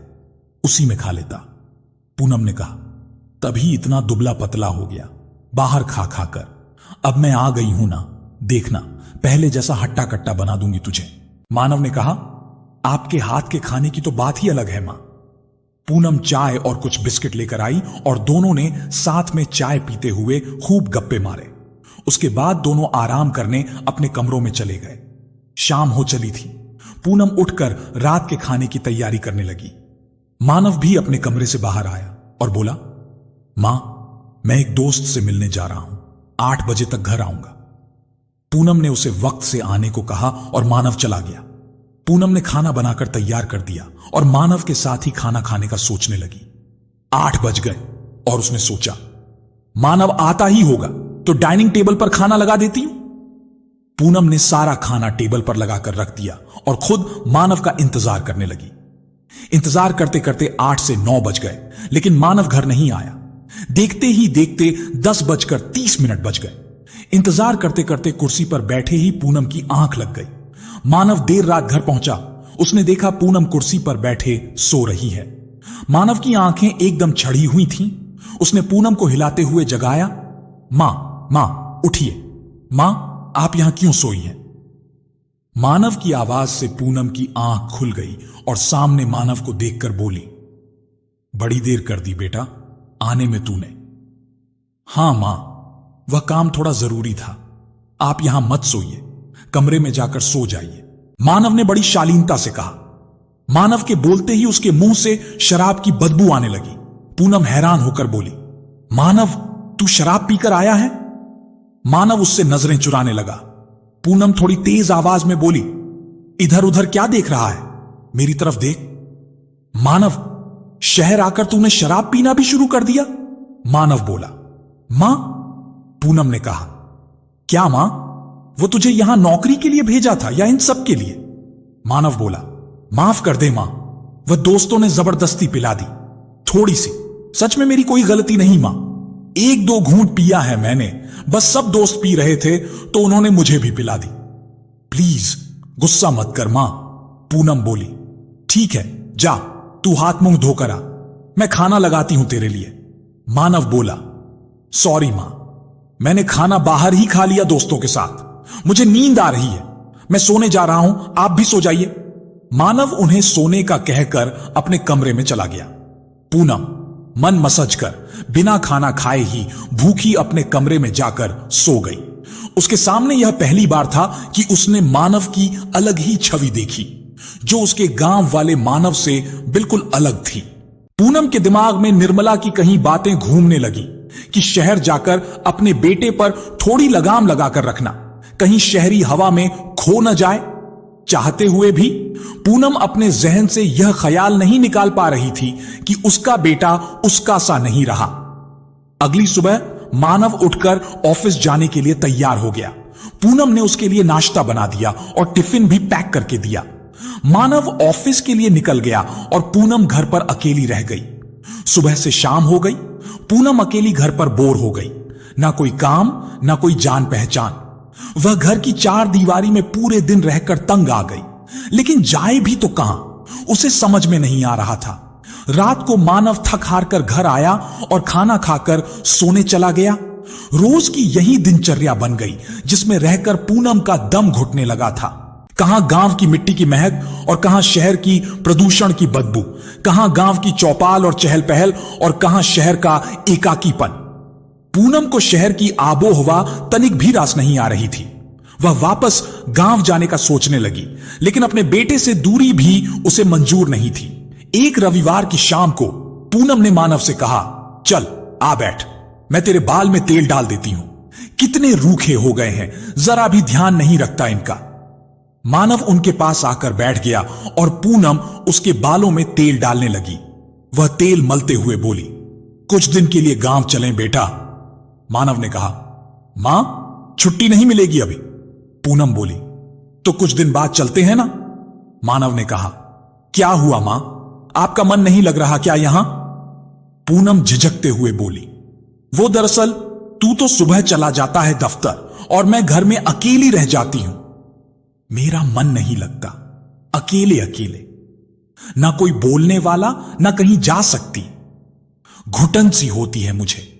उसी में खा लेता। पूनम ने कहा, तभी इतना दुबला पतला हो गया बाहर खा खाकर। अब मैं आ गई हूं ना, देखना पहले जैसा हट्टा कट्टा बना दूंगी तुझे। मानव ने कहा, आपके हाथ के खाने की तो बात ही अलग है मां। पूनम चाय और कुछ बिस्किट लेकर आई और दोनों ने साथ में चाय पीते हुए खूब गप्पे मारे। उसके बाद दोनों आराम करने अपने कमरों में चले गए। शाम हो चली थी। पूनम उठकर रात के खाने की तैयारी करने लगी। मानव भी अपने कमरे से बाहर आया और बोला, मां, मैं एक दोस्त से मिलने जा रहा हूं, 8 बजे तक घर आऊंगा। पूनम ने उसे वक्त से आने को कहा और मानव चला गया। पूनम ने खाना बनाकर तैयार कर दिया और मानव के साथ ही खाना खाने का सोचने लगी। 8 बज गए और उसने सोचा, मानव आता ही होगा तो डाइनिंग टेबल पर खाना लगा देती हूं। पूनम ने सारा खाना टेबल पर लगाकर रख दिया और खुद मानव का इंतजार करने लगी। इंतजार करते करते 8 से 9 बज गए, लेकिन मानव घर नहीं आया। देखते ही देखते 10:30 बज गए। इंतजार करते करते कुर्सी पर बैठे ही पूनम की आंख लग गई। मानव देर रात घर पहुंचा। उसने देखा पूनम कुर्सी पर बैठे सो रही है। मानव की आंखें एकदम छड़ी हुई थीं। उसने पूनम को हिलाते हुए जगाया, मां, मां, उठिए। मां, आप यहां क्यों सोई हैं? मानव की आवाज से पूनम की आंख खुल गई और सामने मानव को देखकर बोली, बड़ी देर कर दी बेटा आने में तूने। हां मां, वह काम थोड़ा जरूरी था। आप यहां मत सोइए, कमरे में जाकर सो जाइए, मानव ने बड़ी शालीनता से कहा। मानव के बोलते ही उसके मुंह से शराब की बदबू आने लगी। पूनम हैरान होकर बोली, मानव, तू शराब पीकर आया है? मानव उससे नजरें चुराने लगा। पूनम थोड़ी तेज आवाज में बोली, इधर उधर क्या देख रहा है, मेरी तरफ देख। मानव, शहर आकर तूने शराब पीना भी शुरू कर दिया? मानव बोला। मां, पूनम ने कहा, क्या मां, वो तुझे यहां नौकरी के लिए भेजा था या इन सब के लिए? मानव बोला, माफ कर दे मां, वह दोस्तों ने जबरदस्ती पिला दी, थोड़ी सी, सच में मेरी कोई गलती नहीं मां, 1-2 घूंट पिया है मैंने, बस सब दोस्त पी रहे थे तो उन्होंने मुझे भी पिला दी। प्लीज गुस्सा मत कर मां, पूनम बोली। ठीक है, जा तू हाथ मुंह धोकर आ, मैं खाना लगाती हूं तेरे लिए। मानव बोला, सॉरी मां, मैंने खाना बाहर ही खा लिया दोस्तों के साथ, मुझे नींद आ रही है, मैं सोने जा रहा हूं, आप भी सो जाइए। मानव उन्हें सोने का कहकर अपने कमरे में चला गया। पूनम मन मसजकर बिना खाना खाए ही भूखी अपने कमरे में जाकर सो गई। उसके सामने यह पहली बार था कि उसने मानव की अलग ही छवि देखी, जो उसके गांव वाले मानव से बिल्कुल अलग थी। पूनम के दिमाग में निर्मला की कहीं बातें घूमने लगी कि शहर जाकर अपने बेटे पर थोड़ी लगाम लगाकर रखना, कहीं शहरी हवा में खो न जाए। चाहते हुए भी पूनम अपने जहन से यह ख्याल नहीं निकाल पा रही थी कि उसका बेटा उसका सा नहीं रहा। अगली सुबह मानव उठकर ऑफिस जाने के लिए तैयार हो गया। पूनम ने उसके लिए नाश्ता बना दिया और टिफिन भी पैक करके दिया। मानव ऑफिस के लिए निकल गया और पूनम घर पर अकेली रह गई। सुबह से शाम हो गई, पूनम अकेली घर पर बोर हो गई, ना कोई काम ना कोई जान पहचान। वह घर की 4 दीवारी में पूरे दिन रहकर तंग आ गई, लेकिन जाए भी तो कहां, उसे समझ में नहीं आ रहा था। रात को मानव थक हार कर घर आया और खाना खाकर सोने चला गया। रोज की यही दिनचर्या बन गई, जिसमें रहकर पूनम का दम घुटने लगा था। कहां गांव की मिट्टी की महक और कहां शहर की प्रदूषण की बदबू, कहां गांव की चौपाल और चहल पहल और कहां शहर का एकाकीपन। पूनम को शहर की आबो हवा तनिक भी रास नहीं आ रही थी। वह वापस गांव जाने का सोचने लगी, लेकिन अपने बेटे से दूरी भी उसे मंजूर नहीं थी। एक रविवार की शाम को पूनम ने मानव से कहा, चल आ बैठ, मैं तेरे बाल में तेल डाल देती हूं, कितने रूखे हो गए हैं, जरा भी ध्यान नहीं रखता इनका। मानव उनके पास आकर बैठ गया और पूनम उसके बालों में तेल डालने लगी। वह तेल मलते हुए बोली, कुछ दिन के लिए गांव चलें बेटा। मानव ने कहा, मां छुट्टी नहीं मिलेगी अभी। पूनम बोली, तो कुछ दिन बाद चलते हैं ना। मानव ने कहा, क्या हुआ मां, आपका मन नहीं लग रहा क्या यहां? पूनम झिझकते हुए बोली, वो दरअसल तू तो सुबह चला जाता है दफ्तर और मैं घर में अकेली रह जाती हूं। मेरा मन नहीं लगता, अकेले अकेले, ना कोई बोलने वाला ना कहीं जा सकती, घुटन सी होती है मुझे।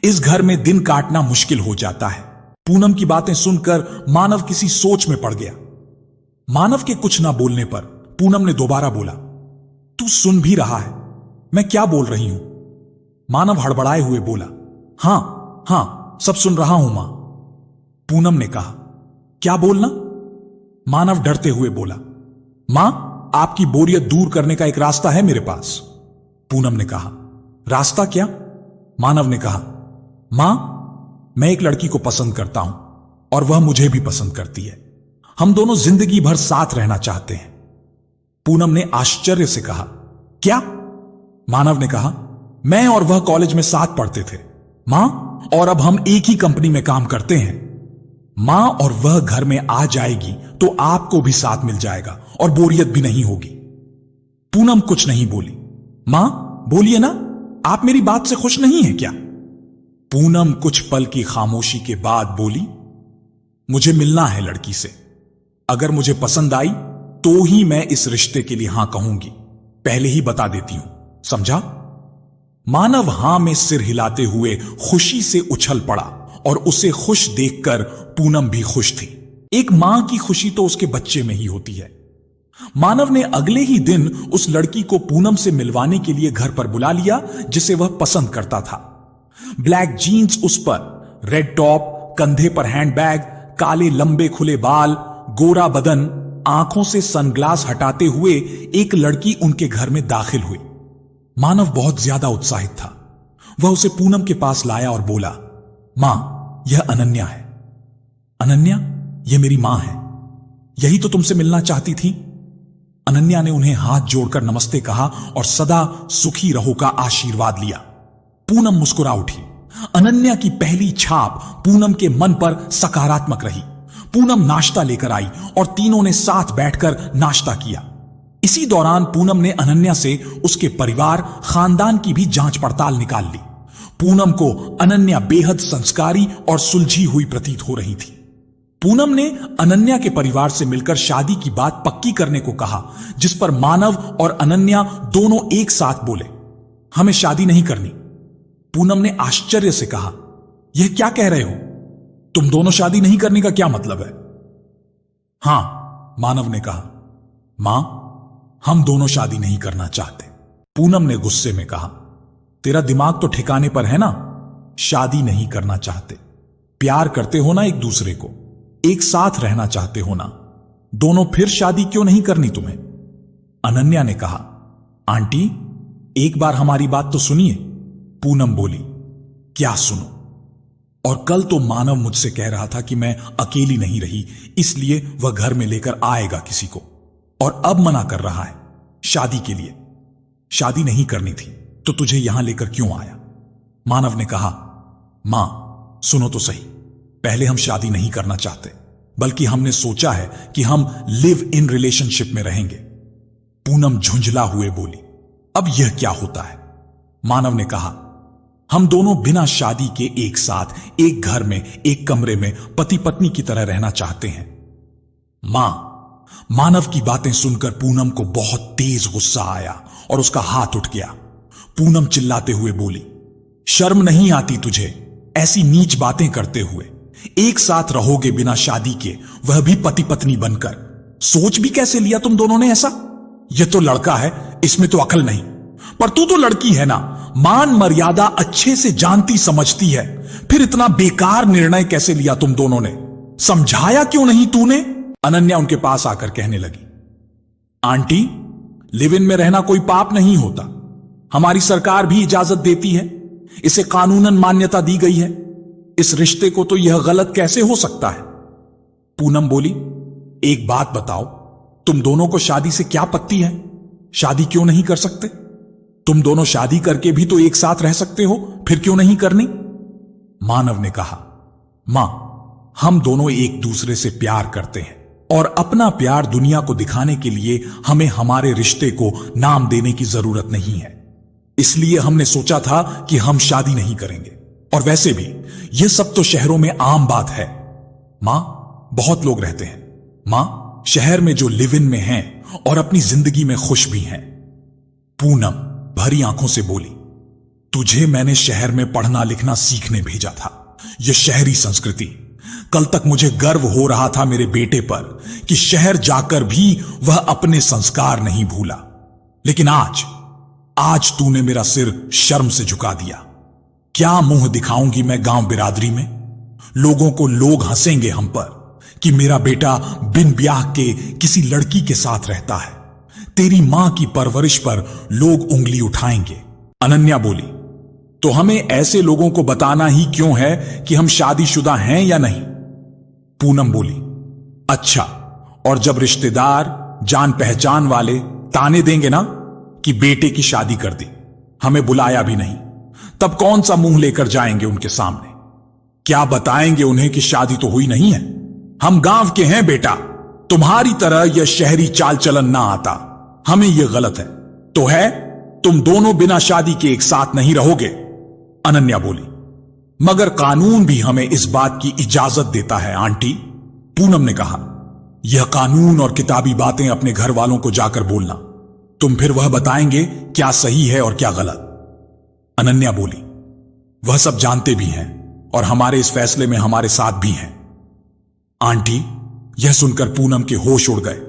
इस घर में दिन काटना मुश्किल हो जाता है। पूनम की बातें सुनकर मानव किसी सोच में पड़ गया। मानव के कुछ ना बोलने पर पूनम ने दोबारा बोला, तू सुन भी रहा है मैं क्या बोल रही हूं? मानव हड़बड़ाए हुए बोला, हां हां सब सुन रहा हूं मां। पूनम ने कहा, क्या बोलना? मानव डरते हुए बोला, मां आपकी बोरियत दूर करने का एक रास्ता है मेरे पास। पूनम ने कहा, रास्ता क्या? मानव ने कहा, मां मैं एक लड़की को पसंद करता हूं और वह मुझे भी पसंद करती है, हम दोनों जिंदगी भर साथ रहना चाहते हैं। पूनम ने आश्चर्य से कहा, क्या? मानव ने कहा, मैं और वह कॉलेज में साथ पढ़ते थे मां, और अब हम एक ही कंपनी में काम करते हैं। मां और वह घर में आ जाएगी तो आपको भी साथ मिल जाएगा और बोरियत भी नहीं होगी। पूनम कुछ नहीं बोली। मां बोलिए ना, आप मेरी बात से खुश नहीं है क्या? पूनम कुछ पल की खामोशी के बाद बोली, मुझे मिलना है लड़की से, अगर मुझे पसंद आई तो ही मैं इस रिश्ते के लिए हां कहूंगी, पहले ही बता देती हूं, समझा? मानव हां में सिर हिलाते हुए खुशी से उछल पड़ा और उसे खुश देखकर पूनम भी खुश थी। एक मां की खुशी तो उसके बच्चे में ही होती है। मानव ने अगले ही दिन उस लड़की को पूनम से मिलवाने के लिए घर पर बुला लिया जिसे वह पसंद करता था। ब्लैक जीन्स उस पर, रेड टॉप, कंधे पर हैंडबैग, काले लंबे खुले बाल, गोरा बदन, आंखों से सनग्लास हटाते हुए एक लड़की उनके घर में दाखिल हुई। मानव बहुत ज्यादा उत्साहित था। वह उसे पूनम के पास लाया और बोला, मां यह अनन्या है। अनन्या, यह मेरी मां है, यही तो तुमसे मिलना चाहती थी। अनन्या ने उन्हें हाथ जोड़कर नमस्ते कहा और सदा सुखी रहो का आशीर्वाद लिया। पूनम मुस्कुरा उठी। अनन्या की पहली छाप पूनम के मन पर सकारात्मक रही। पूनम नाश्ता लेकर आई और तीनों ने साथ बैठकर नाश्ता किया। इसी दौरान पूनम ने अनन्या से उसके परिवार खानदान की भी जांच पड़ताल निकाल ली। पूनम को अनन्या बेहद संस्कारी और सुलझी हुई प्रतीत हो रही थी। पूनम ने अनन्या के परिवार से मिलकर शादी की बात पक्की करने को कहा, जिस पर मानव और अनन्या दोनों एक साथ बोले, हमें शादी नहीं करनी। पूनम ने आश्चर्य से कहा, यह क्या कह रहे हो? तुम दोनों शादी नहीं करने का क्या मतलब है? हां, मानव ने कहा, मां, हम दोनों शादी नहीं करना चाहते। पूनम ने गुस्से में कहा, तेरा दिमाग तो ठिकाने पर है ना? शादी नहीं करना चाहते, प्यार करते हो ना एक दूसरे को, एक साथ रहना चाहते हो ना, दोनों फिर शादी क्यों नहीं करनी तुम्हें? अनन्या ने कहा, आंटी एक बार हमारी बात तो सुनिए। पूनम बोली, क्या सुनो? और कल तो मानव मुझसे कह रहा था कि मैं अकेली नहीं रही, इसलिए वह घर में लेकर आएगा किसी को, और अब मना कर रहा है शादी के लिए। शादी नहीं करनी थी तो तुझे यहां लेकर क्यों आया? मानव ने कहा, मां सुनो तो सही, पहले हम शादी नहीं करना चाहते, बल्कि हमने सोचा है कि हम लिव इन रिलेशनशिप में रहेंगे। पूनम झुंझला हुए बोली, अब यह क्या होता है? मानव ने कहा, हम दोनों बिना शादी के एक साथ एक घर में एक कमरे में पति पत्नी की तरह रहना चाहते हैं। मां, मानव की बातें सुनकर पूनम को बहुत तेज गुस्सा आया और उसका हाथ उठ गया। पूनम चिल्लाते हुए बोली, शर्म नहीं आती तुझे ऐसी नीच बातें करते हुए? एक साथ रहोगे बिना शादी के, वह भी पति पत्नी बनकर? सोच भी कैसे लिया तुम दोनों ने ऐसा? यह तो लड़का है, इसमें तो अकल नहीं, पर तू तो लड़की है ना, मान मर्यादा अच्छे से जानती समझती है, फिर इतना बेकार निर्णय कैसे लिया तुम दोनों ने? समझाया क्यों नहीं तूने? अनन्या उनके पास आकर कहने लगी, आंटी लिव इन में रहना कोई पाप नहीं होता, हमारी सरकार भी इजाजत देती है, इसे कानूनन मान्यता दी गई है, इस रिश्ते को तो यह गलत कैसे हो सकता है? पूनम बोली, एक बात बताओ, तुम दोनों को शादी से क्या पत्ती है? शादी क्यों नहीं कर सकते? तुम दोनों शादी करके भी तो एक साथ रह सकते हो, फिर क्यों नहीं करनी? मानव ने कहा, मां, हम दोनों एक दूसरे से प्यार करते हैं और अपना प्यार दुनिया को दिखाने के लिए हमें हमारे रिश्ते को नाम देने की जरूरत नहीं है, इसलिए हमने सोचा था कि हम शादी नहीं करेंगे। और वैसे भी यह सब तो शहरों में आम बात है। मां, बहुत लोग रहते हैं मां, शहर में जो लिव इन में हैं और अपनी जिंदगी में खुश भी हैं। पूनम भरी आंखों से बोली, तुझे मैंने शहर में पढ़ना लिखना सीखने भेजा था, यह शहरी संस्कृति। कल तक मुझे गर्व हो रहा था मेरे बेटे पर कि शहर जाकर भी वह अपने संस्कार नहीं भूला, लेकिन आज तूने मेरा सिर शर्म से झुका दिया। क्या मुंह दिखाऊंगी मैं गांव बिरादरी में? लोगों को लोग हंसेंगे हम पर कि मेरा बेटा बिन ब्याह के किसी लड़की के साथ रहता है। तेरी मां की परवरिश पर लोग उंगली उठाएंगे। अनन्या बोली, तो हमें ऐसे लोगों को बताना ही क्यों है कि हम शादीशुदा हैं या नहीं? पूनम बोली, अच्छा, और जब रिश्तेदार जान पहचान वाले ताने देंगे ना कि बेटे की शादी कर दी, हमें बुलाया भी नहीं, तब कौन सा मुंह लेकर जाएंगे उनके सामने? क्या बताएंगे उन्हें कि शादी तो हुई नहीं है? हम गांव के हैं बेटा, तुम्हारी तरह यह शहरी चाल चलन ना आता, हमें यह गलत है। तो है, तुम दोनों बिना शादी के एक साथ नहीं रहोगे। अनन्या बोली, मगर कानून भी हमें इस बात की इजाजत देता है आंटी। पूनम ने कहा, यह कानून और किताबी बातें अपने घर वालों को जाकर बोलना, तुम फिर वह बताएंगे क्या सही है और क्या गलत। अनन्या बोली, वह सब जानते भी हैं और हमारे इस फैसले में हमारे साथ भी हैं। आंटी, यह सुनकर पूनम के होश उड़ गए।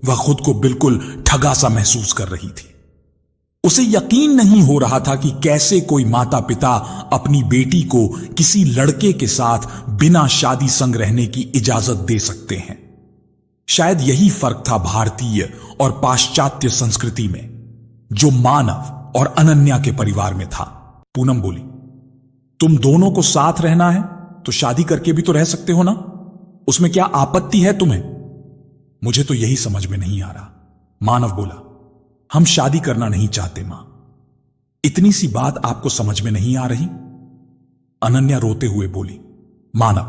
वह खुद को बिल्कुल ठगा सा महसूस कर रही थी। उसे यकीन नहीं हो रहा था कि कैसे कोई माता पिता अपनी बेटी को किसी लड़के के साथ बिना शादी संग रहने की इजाजत दे सकते हैं। शायद यही फर्क था भारतीय और पाश्चात्य संस्कृति में, जो मानव और अनन्या के परिवार में था। पूनम बोली, तुम दोनों को साथ रहना है तो शादी करके भी तो रह सकते हो ना, उसमें क्या आपत्ति है तुम्हें? मुझे तो यही समझ में नहीं आ रहा। मानव बोला, हम शादी करना नहीं चाहते मां। इतनी सी बात आपको समझ में नहीं आ रही? अनन्या रोते हुए बोली, मानव,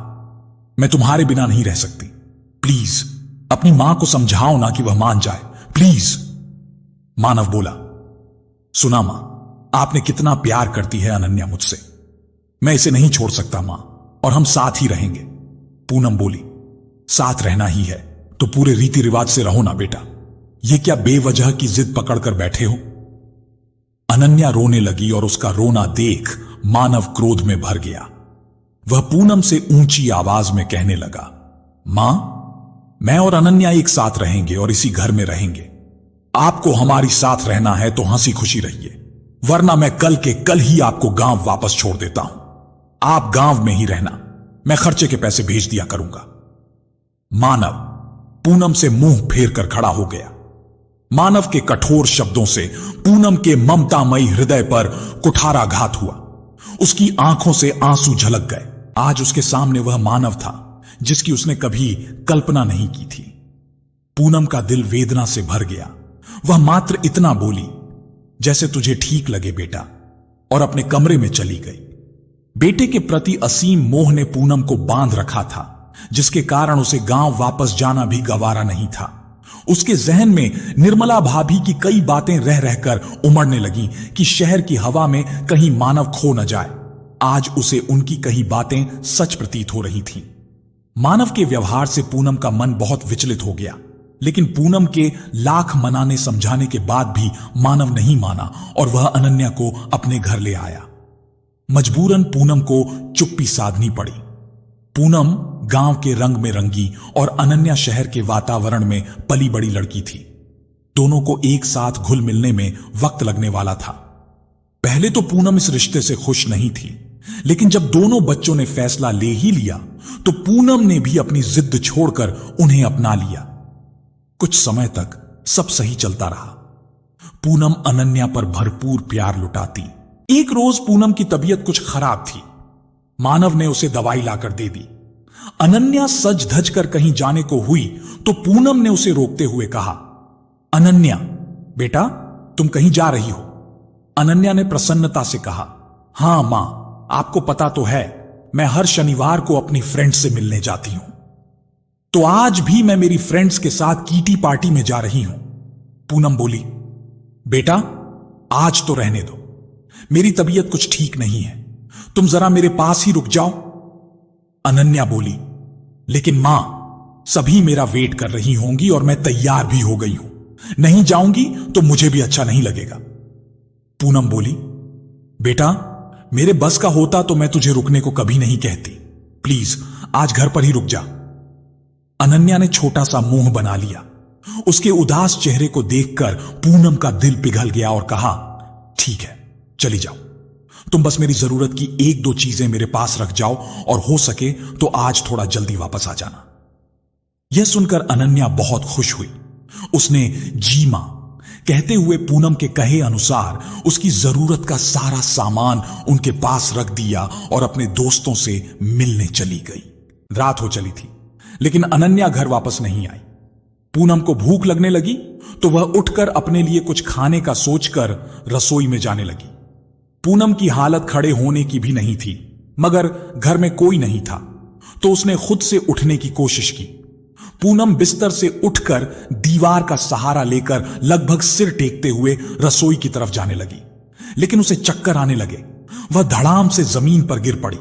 मैं तुम्हारे बिना नहीं रह सकती। प्लीज अपनी मां को समझाओ ना कि वह मान जाए, प्लीज। मानव बोला, सुना मां, आपने कितना प्यार करती है अनन्या मुझसे, मैं इसे नहीं छोड़ सकता मां, और हम साथ ही रहेंगे। पूनम बोली, साथ रहना ही है तो पूरे रीति रिवाज से रहो ना बेटा, ये क्या बेवजह की जिद पकड़कर बैठे हो। अनन्या रोने लगी और उसका रोना देख मानव क्रोध में भर गया। वह पूनम से ऊंची आवाज में कहने लगा, मां, मैं और अनन्या एक साथ रहेंगे और इसी घर में रहेंगे। आपको हमारी साथ रहना है तो हंसी खुशी रहिए, वरना मैं कल के कल ही आपको गांव वापस छोड़ देता हूं। आप गांव में ही रहना, मैं खर्चे के पैसे भेज दिया करूंगा। मानव पूनम से मुंह फेर कर खड़ा हो गया। मानव के कठोर शब्दों से पूनम के ममतामयी हृदय पर कुठाराघात हुआ। उसकी आंखों से आंसू झलक गए। आज उसके सामने वह मानव था जिसकी उसने कभी कल्पना नहीं की थी। पूनम का दिल वेदना से भर गया। वह मात्र इतना बोली, जैसे तुझे ठीक लगे बेटा, और अपने कमरे में चली गई। बेटे के प्रति असीम मोह ने पूनम को बांध रखा था, जिसके कारण उसे गांव वापस जाना भी गवारा नहीं था। उसके जहन में निर्मला भाभी की कई बातें रह रहकर उमड़ने लगी कि शहर की हवा में कहीं मानव खो न जाए। आज उसे उनकी कही बातें सच प्रतीत हो रही थीं। मानव के व्यवहार से पूनम का मन बहुत विचलित हो गया, लेकिन पूनम के लाख मनाने समझाने के बाद भी मानव नहीं माना और वह अनन्या को अपने घर ले आया। मजबूरन पूनम को चुप्पी साधनी पड़ी। पूनम गांव के रंग में रंगी और अनन्या शहर के वातावरण में पली बड़ी लड़की थी। दोनों को एक साथ घुल मिलने में वक्त लगने वाला था। पहले तो पूनम इस रिश्ते से खुश नहीं थी, लेकिन जब दोनों बच्चों ने फैसला ले ही लिया तो पूनम ने भी अपनी जिद छोड़कर उन्हें अपना लिया। कुछ समय तक सब सही चलता रहा। पूनम अनन्या पर भरपूर प्यार लुटाती। एक रोज पूनम की तबीयत कुछ खराब थी। मानव ने उसे दवाई लाकर दे दी। अनन्या सज धज कर कहीं जाने को हुई तो पूनम ने उसे रोकते हुए कहा, अनन्या बेटा, तुम कहीं जा रही हो? अनन्या ने प्रसन्नता से कहा, हां मां, आपको पता तो है मैं हर शनिवार को अपनी फ्रेंड्स से मिलने जाती हूं, तो आज भी मैं मेरी फ्रेंड्स के साथ कीटी पार्टी में जा रही हूं। पूनम बोली, बेटा आज तो रहने दो, मेरी तबीयत कुछ ठीक नहीं है, तुम जरा मेरे पास ही रुक जाओ। अनन्या बोली, लेकिन मां, सभी मेरा वेट कर रही होंगी और मैं तैयार भी हो गई हूं, नहीं जाऊंगी तो मुझे भी अच्छा नहीं लगेगा। पूनम बोली, बेटा मेरे बस का होता तो मैं तुझे रुकने को कभी नहीं कहती, प्लीज आज घर पर ही रुक जा। अनन्या ने छोटा सा मुंह बना लिया। उसके उदास चेहरे को देखकर पूनम का दिल पिघल गया और कहा, ठीक है चली जाओ, तुम बस मेरी जरूरत की एक दो चीजें मेरे पास रख जाओ और हो सके तो आज थोड़ा जल्दी वापस आ जाना। यह सुनकर अनन्या बहुत खुश हुई। उसने जी मां कहते हुए पूनम के कहे अनुसार उसकी जरूरत का सारा सामान उनके पास रख दिया और अपने दोस्तों से मिलने चली गई। रात हो चली थी, लेकिन अनन्या घर वापस नहीं आई। पूनम को भूख लगने लगी तो वह उठकर अपने लिए कुछ खाने का सोचकर रसोई में जाने लगी। पूनम की हालत खड़े होने की भी नहीं थी, मगर घर में कोई नहीं था तो उसने खुद से उठने की कोशिश की। पूनम बिस्तर से उठकर दीवार का सहारा लेकर लगभग सिर टेकते हुए रसोई की तरफ जाने लगी, लेकिन उसे चक्कर आने लगे। वह धड़ाम से जमीन पर गिर पड़ी।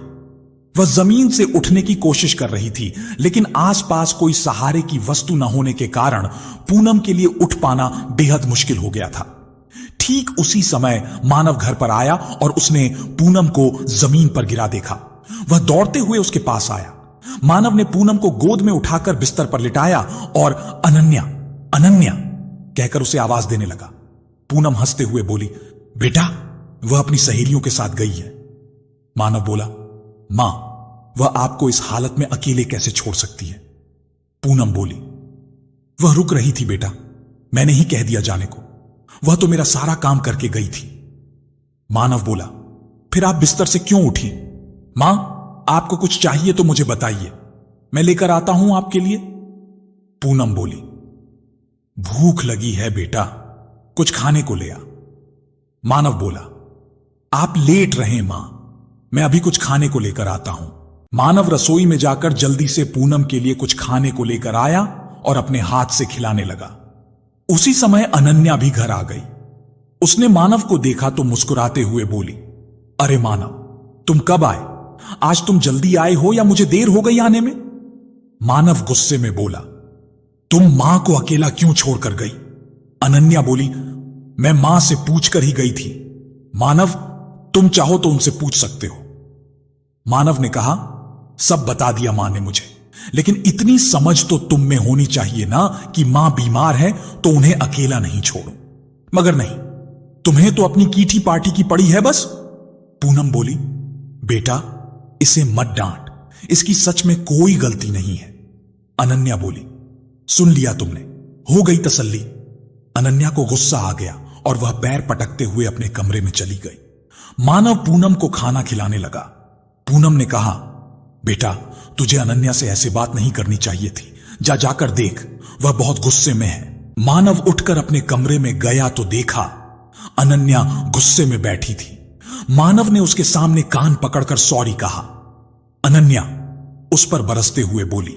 वह जमीन से उठने की कोशिश कर रही थी, लेकिन आसपास कोई सहारे की वस्तु न होने के कारण पूनम के लिए उठ पाना बेहद मुश्किल हो गया था। ठीक उसी समय मानव घर पर आया और उसने पूनम को जमीन पर गिरा देखा। वह दौड़ते हुए उसके पास आया। मानव ने पूनम को गोद में उठाकर बिस्तर पर लिटाया और अनन्या अनन्या कहकर उसे आवाज देने लगा। पूनम हंसते हुए बोली, बेटा वह अपनी सहेलियों के साथ गई है। मानव बोला, मां वह आपको इस हालत में अकेले कैसे छोड़ सकती है? पूनम बोली, वह रुक रही थी बेटा, मैंने ही कह दिया जाने को, वह तो मेरा सारा काम करके गई थी। मानव बोला, फिर आप बिस्तर से क्यों उठी? मां आपको कुछ चाहिए तो मुझे बताइए, मैं लेकर आता हूं आपके लिए। पूनम बोली, भूख लगी है बेटा, कुछ खाने को ले आ। मानव बोला, आप लेट रहे मां, मैं अभी कुछ खाने को लेकर आता हूं। मानव रसोई में जाकर जल्दी से पूनम के लिए कुछ खाने को लेकर आया और अपने हाथ से खिलाने लगा। उसी समय अनन्या भी घर आ गई। उसने मानव को देखा तो मुस्कुराते हुए बोली, अरे मानव, तुम कब आए? आज तुम जल्दी आए हो या मुझे देर हो गई आने में? मानव गुस्से में बोला, तुम मां को अकेला क्यों छोड़कर गई? अनन्या बोली, मैं मां से पूछकर ही गई थी। मानव, तुम चाहो तो उनसे पूछ सकते हो। मानव ने कहा, सब बता दिया मां ने मुझे, लेकिन इतनी समझ तो तुम में होनी चाहिए ना कि मां बीमार है तो उन्हें अकेला नहीं छोड़ो। मगर नहीं, तुम्हें तो अपनी कीठी पार्टी की पड़ी है बस। पूनम बोली, बेटा इसे मत डांट, इसकी सच में कोई गलती नहीं है। अनन्या बोली, सुन लिया तुमने, हो गई तसल्ली। अनन्या को गुस्सा आ गया और वह पैर पटकते हुए अपने कमरे में चली गई। मानव पूनम को खाना खिलाने लगा। पूनम ने कहा, बेटा तुझे अनन्या से ऐसे बात नहीं करनी चाहिए थी, जा जाकर देख, वह बहुत गुस्से में है। मानव उठकर अपने कमरे में गया तो देखा अनन्या गुस्से में बैठी थी। मानव ने उसके सामने कान पकड़कर सॉरी कहा। अनन्या उस पर बरसते हुए बोली,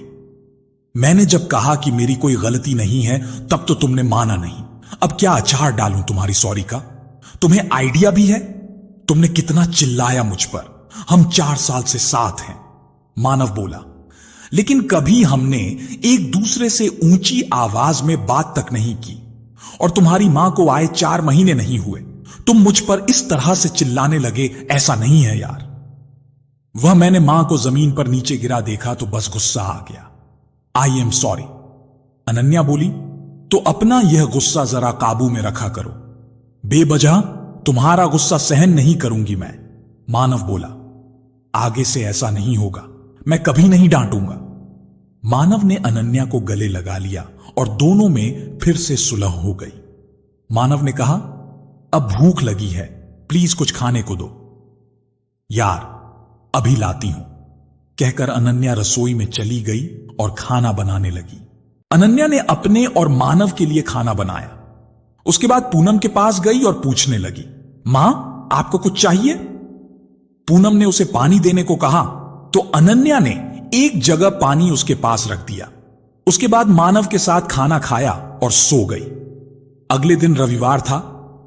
मैंने जब कहा कि मेरी कोई गलती नहीं है तब तो तुमने माना नहीं। अब क्या अचार डालूं तुम्हारी सॉरी का? तुम्हें आइडिया भी है? तुमने कितना चिल्लाया मुझ पर। हम 4 साल से साथ हैं। मानव बोला, लेकिन कभी हमने एक दूसरे से ऊंची आवाज में बात तक नहीं की, और तुम्हारी मां को आए 4 महीने नहीं हुए तुम मुझ पर इस तरह से चिल्लाने लगे, ऐसा नहीं है यार। वह मैंने मां को जमीन पर नीचे गिरा देखा तो बस गुस्सा आ गया। I am sorry. अनन्या बोली, तो अपना यह गुस्सा जरा काबू में रखा करो, बेवजह तुम्हारा गुस्सा सहन नहीं करूंगी मैं। मानव बोला, आगे से ऐसा नहीं होगा, मैं कभी नहीं डांटूंगा। मानव ने अनन्या को गले लगा लिया और दोनों में फिर से सुलह हो गई। मानव ने कहा, अब भूख लगी है, प्लीज कुछ खाने को दो। यार अभी लाती हूं, कहकर अनन्या रसोई में चली गई और खाना बनाने लगी। अनन्या ने अपने और मानव के लिए खाना बनाया। उसके बाद पूनम के पास गई और पूछने लगी, मां आपको कुछ चाहिए? पूनम ने उसे पानी देने को कहा तो अनन्या ने एक जगह पानी उसके पास रख दिया। उसके बाद मानव के साथ खाना खाया और सो गई। अगले दिन रविवार था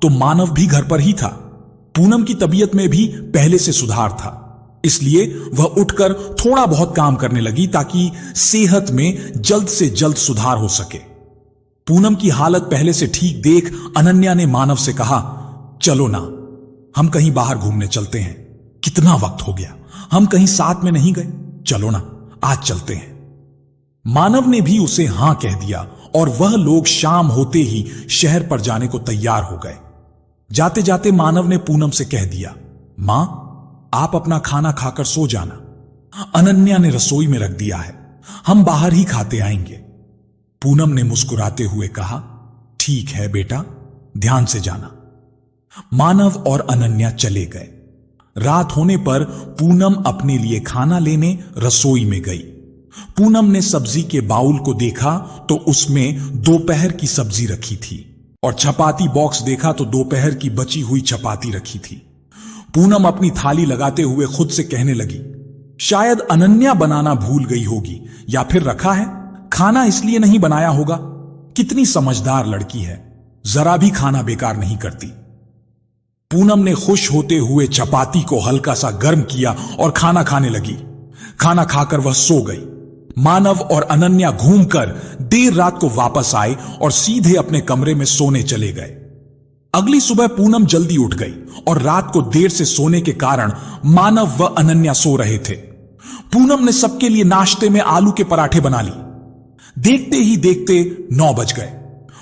तो मानव भी घर पर ही था। पूनम की तबीयत में भी पहले से सुधार था, इसलिए वह उठकर थोड़ा बहुत काम करने लगी ताकि सेहत में जल्द से जल्द सुधार हो सके। पूनम की हालत पहले से ठीक देख अनन्या ने मानव से कहा, चलो ना, हम कहीं बाहर घूमने चलते हैं। कितना वक्त हो गया, हम कहीं साथ में नहीं गए, चलो ना आज चलते हैं। मानव ने भी उसे हां कह दिया और वह लोग शाम होते ही शहर पर जाने को तैयार हो गए। जाते जाते मानव ने पूनम से कह दिया, मां आप अपना खाना खाकर सो जाना, अनन्या ने रसोई में रख दिया है, हम बाहर ही खाते आएंगे। पूनम ने मुस्कुराते हुए कहा, ठीक है बेटा, ध्यान से जाना। मानव और अनन्या चले गए। रात होने पर पूनम अपने लिए खाना लेने रसोई में गई। पूनम ने सब्जी के बाउल को देखा तो उसमें दोपहर की सब्जी रखी थी और चपाती बॉक्स देखा तो दोपहर की बची हुई चपाती रखी थी। पूनम अपनी थाली लगाते हुए खुद से कहने लगी, शायद अनन्या बनाना भूल गई होगी या फिर रखा है, खाना इसलिए नहीं बनाया होगा। कितनी समझदार लड़की है, जरा भी खाना बेकार नहीं करती। पूनम ने खुश होते हुए चपाती को हल्का सा गर्म किया और खाना खाने लगी। खाना खाकर वह सो गई। मानव और अनन्या घूमकर देर रात को वापस आए और सीधे अपने कमरे में सोने चले गए। अगली सुबह पूनम जल्दी उठ गई और रात को देर से सोने के कारण मानव व अनन्या सो रहे थे। पूनम ने सबके लिए नाश्ते में आलू के पराठे बना ली। देखते ही देखते 9 बज गए।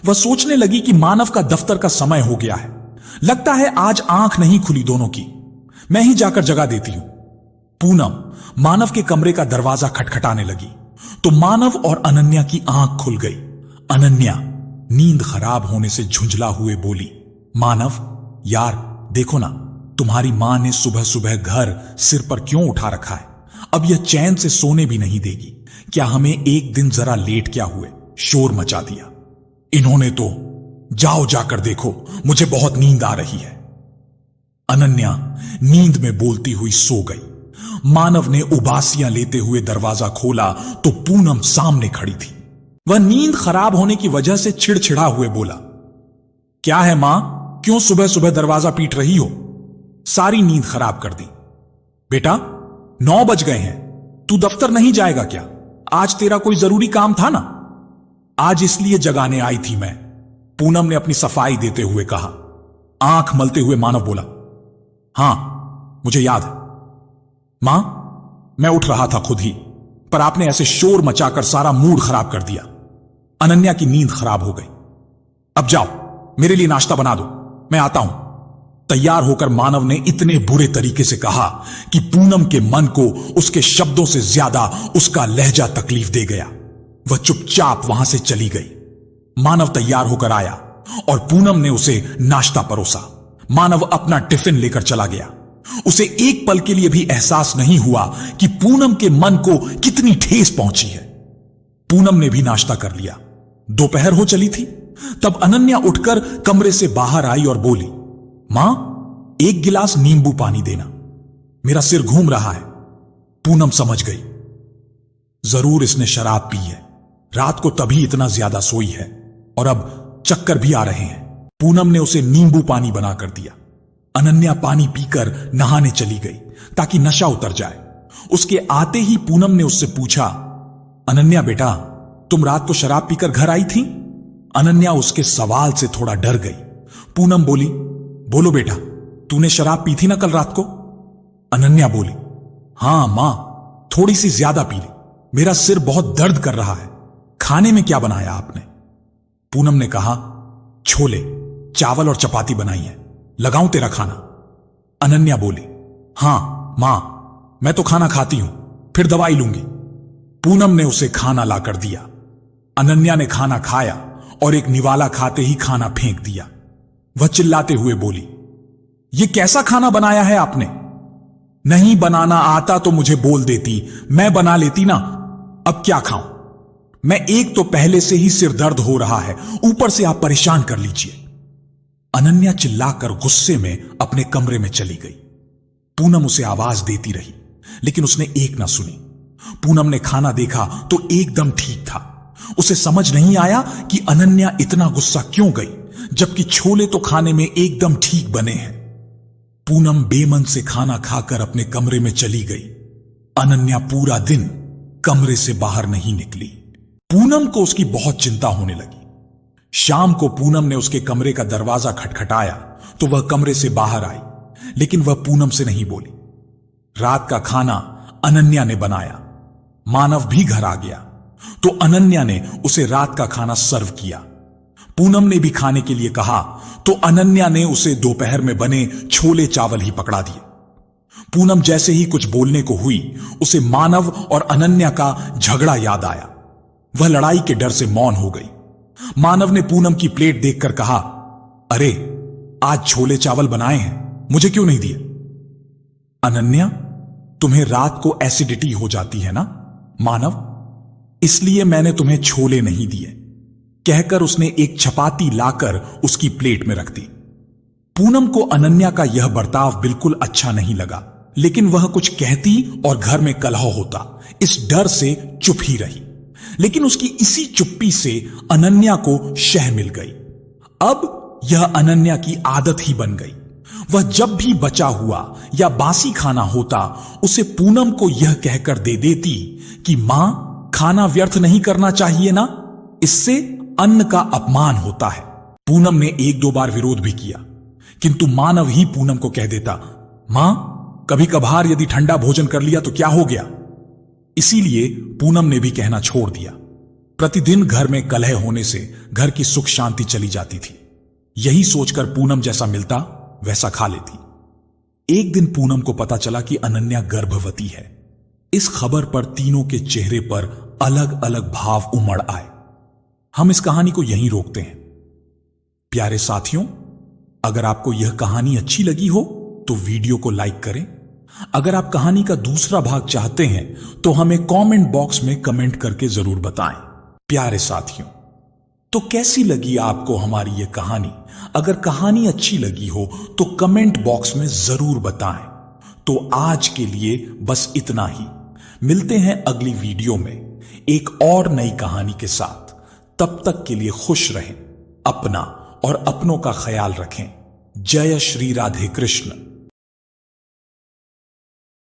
वह सोचने लगी कि मानव का दफ्तर का समय हो गया है, लगता है आज आंख नहीं खुली दोनों की, मैं ही जाकर जगा देती हूं। पूनम मानव के कमरे का दरवाजा खटखटाने लगी तो मानव और अनन्या की आंख खुल गई। अनन्या नींद खराब होने से झुंझला हुए बोली, मानव यार देखो ना, तुम्हारी मां ने सुबह सुबह घर सिर पर क्यों उठा रखा है, अब यह चैन से सोने भी नहीं देगी। क्या हमें एक दिन जरा लेट क्या हुए शोर मचा दिया। इन्होंने तो, जाओ जाकर देखो, मुझे बहुत नींद आ रही है। अनन्या नींद में बोलती हुई सो गई। मानव ने उबासियां लेते हुए दरवाजा खोला तो पूनम सामने खड़ी थी। वह नींद खराब होने की वजह से चिड़चिड़ा हुए बोला, क्या है मां, क्यों सुबह सुबह दरवाजा पीट रही हो? सारी नींद खराब कर दी। बेटा 9 बज गए हैं, तू दफ्तर नहीं जाएगा क्या? आज तेरा कोई जरूरी काम था ना? आज इसलिए जगाने आई थी मैं, पूनम ने अपनी सफाई देते हुए कहा। आंख मलते हुए मानव बोला, हां मुझे याद है मां, मैं उठ रहा था खुद ही, पर आपने ऐसे शोर मचाकर सारा मूड खराब कर दिया। अनन्या की नींद खराब हो गई। अब जाओ मेरे लिए नाश्ता बना दो, मैं आता हूं। तैयार होकर मानव ने इतने बुरे तरीके से कहा कि पूनम के मन को उसके शब्दों से ज्यादा उसका लहजा तकलीफ दे गया। वह चुपचाप वहां से चली गई। मानव तैयार होकर आया और पूनम ने उसे नाश्ता परोसा। मानव अपना टिफिन लेकर चला गया। उसे एक पल के लिए भी एहसास नहीं हुआ कि पूनम के मन को कितनी ठेस पहुंची है। पूनम ने भी नाश्ता कर लिया। दोपहर हो चली थी। तब अनन्या उठकर कमरे से बाहर आई और बोली, मां, एक गिलास नींबू पानी देना, मेरा सिर घूम रहा है। पूनम समझ गई, जरूर इसने शराब पी है, रात को तभी इतना ज्यादा सोई है और अब चक्कर भी आ रहे हैं। पूनम ने उसे नींबू पानी बनाकर दिया। अनन्या पानी पीकर नहाने चली गई ताकि नशा उतर जाए। उसके आते ही पूनम ने उससे पूछा, अनन्या बेटा, तुम रात को शराब पीकर घर आई थी? अनन्या उसके सवाल से थोड़ा डर गई। पूनम बोली, बोलो बेटा, तूने शराब पी थी ना कल रात को? अनन्या बोली, हां मां, थोड़ी सी ज्यादा पी ली, मेरा सिर बहुत दर्द कर रहा है। खाने में क्या बनाया आपने? पूनम ने कहा, छोले, चावल और चपाती बनाई है, लगाऊं तेरा खाना? अनन्या बोली, हां मां, मैं तो खाना खाती हूं, फिर दवाई लूंगी। पूनम ने उसे खाना लाकर दिया। अनन्या ने खाना खाया और एक निवाला खाते ही खाना फेंक दिया। वह चिल्लाते हुए बोली, यह कैसा खाना बनाया है आपने? नहीं बनाना आता तो मुझे बोल देती, मैं बना लेती ना। अब क्या खाऊं? मैं एक तो पहले से ही सिर दर्द हो रहा है, ऊपर से आप परेशान कर लीजिए। अनन्या चिल्लाकर गुस्से में अपने कमरे में चली गई। पूनम उसे आवाज देती रही, लेकिन उसने एक ना सुनी। पूनम ने खाना देखा तो एकदम ठीक था। उसे समझ नहीं आया कि अनन्या इतना गुस्सा क्यों गई, जबकि छोले तो खाने में एकदम ठीक बने हैं। पूनम बेमन से खाना खाकर अपने कमरे में चली गई। अनन्या पूरा दिन कमरे से बाहर नहीं निकली। पूनम को उसकी बहुत चिंता होने लगी। शाम को पूनम ने उसके कमरे का दरवाजा खटखटाया तो वह कमरे से बाहर आई, लेकिन वह पूनम से नहीं बोली। रात का खाना अनन्या ने बनाया। मानव भी घर आ गया तो अनन्या ने उसे रात का खाना सर्व किया। पूनम ने भी खाने के लिए कहा तो अनन्या ने उसे दोपहर में बने छोले चावल ही पकड़ा दिए। पूनम जैसे ही कुछ बोलने को हुई, उसे मानव और अनन्या का झगड़ा याद आया। वह लड़ाई के डर से मौन हो गई। मानव ने पूनम की प्लेट देखकर कहा, अरे आज छोले चावल बनाए हैं, मुझे क्यों नहीं दिए? अनन्या, तुम्हें रात को एसिडिटी हो जाती है ना मानव, इसलिए मैंने तुम्हें छोले नहीं दिए, कहकर उसने एक चपाती लाकर उसकी प्लेट में रख दी। पूनम को अनन्या का यह बर्ताव बिल्कुल अच्छा नहीं लगा, लेकिन वह कुछ कहती और घर में कलह होता, इस डर से चुप ही रही। लेकिन उसकी इसी चुप्पी से अनन्या को शह मिल गई। अब यह अनन्या की आदत ही बन गई। वह जब भी बचा हुआ या बासी खाना होता, उसे पूनम को यह कहकर दे देती कि मां, खाना व्यर्थ नहीं करना चाहिए ना, इससे अन्न का अपमान होता है। पूनम ने 1-2 बार विरोध भी किया, किंतु मानव ही पूनम को कह देता, मां, कभी कभार यदि ठंडा भोजन कर लिया तो क्या हो गया? इसीलिए पूनम ने भी कहना छोड़ दिया। प्रतिदिन घर में कलह होने से घर की सुख शांति चली जाती थी। यही सोचकर पूनम जैसा मिलता वैसा खा लेती। एक दिन पूनम को पता चला कि अनन्या गर्भवती है। इस खबर पर तीनों के चेहरे पर अलग अलग भाव उमड़ आए। हम इस कहानी को यहीं रोकते हैं। प्यारे साथियों, अगर आपको यह कहानी अच्छी लगी हो तो वीडियो को लाइक करें। अगर आप कहानी का दूसरा भाग चाहते हैं तो हमें कमेंट बॉक्स में कमेंट करके जरूर बताएं। प्यारे साथियों, तो कैसी लगी आपको हमारी यह कहानी? अगर कहानी अच्छी लगी हो तो कमेंट बॉक्स में जरूर बताएं। तो आज के लिए बस इतना ही। मिलते हैं अगली वीडियो में एक और नई कहानी के साथ। तब तक के लिए खुश रहें, अपना और अपनों का ख्याल रखें। जय श्री राधे कृष्ण।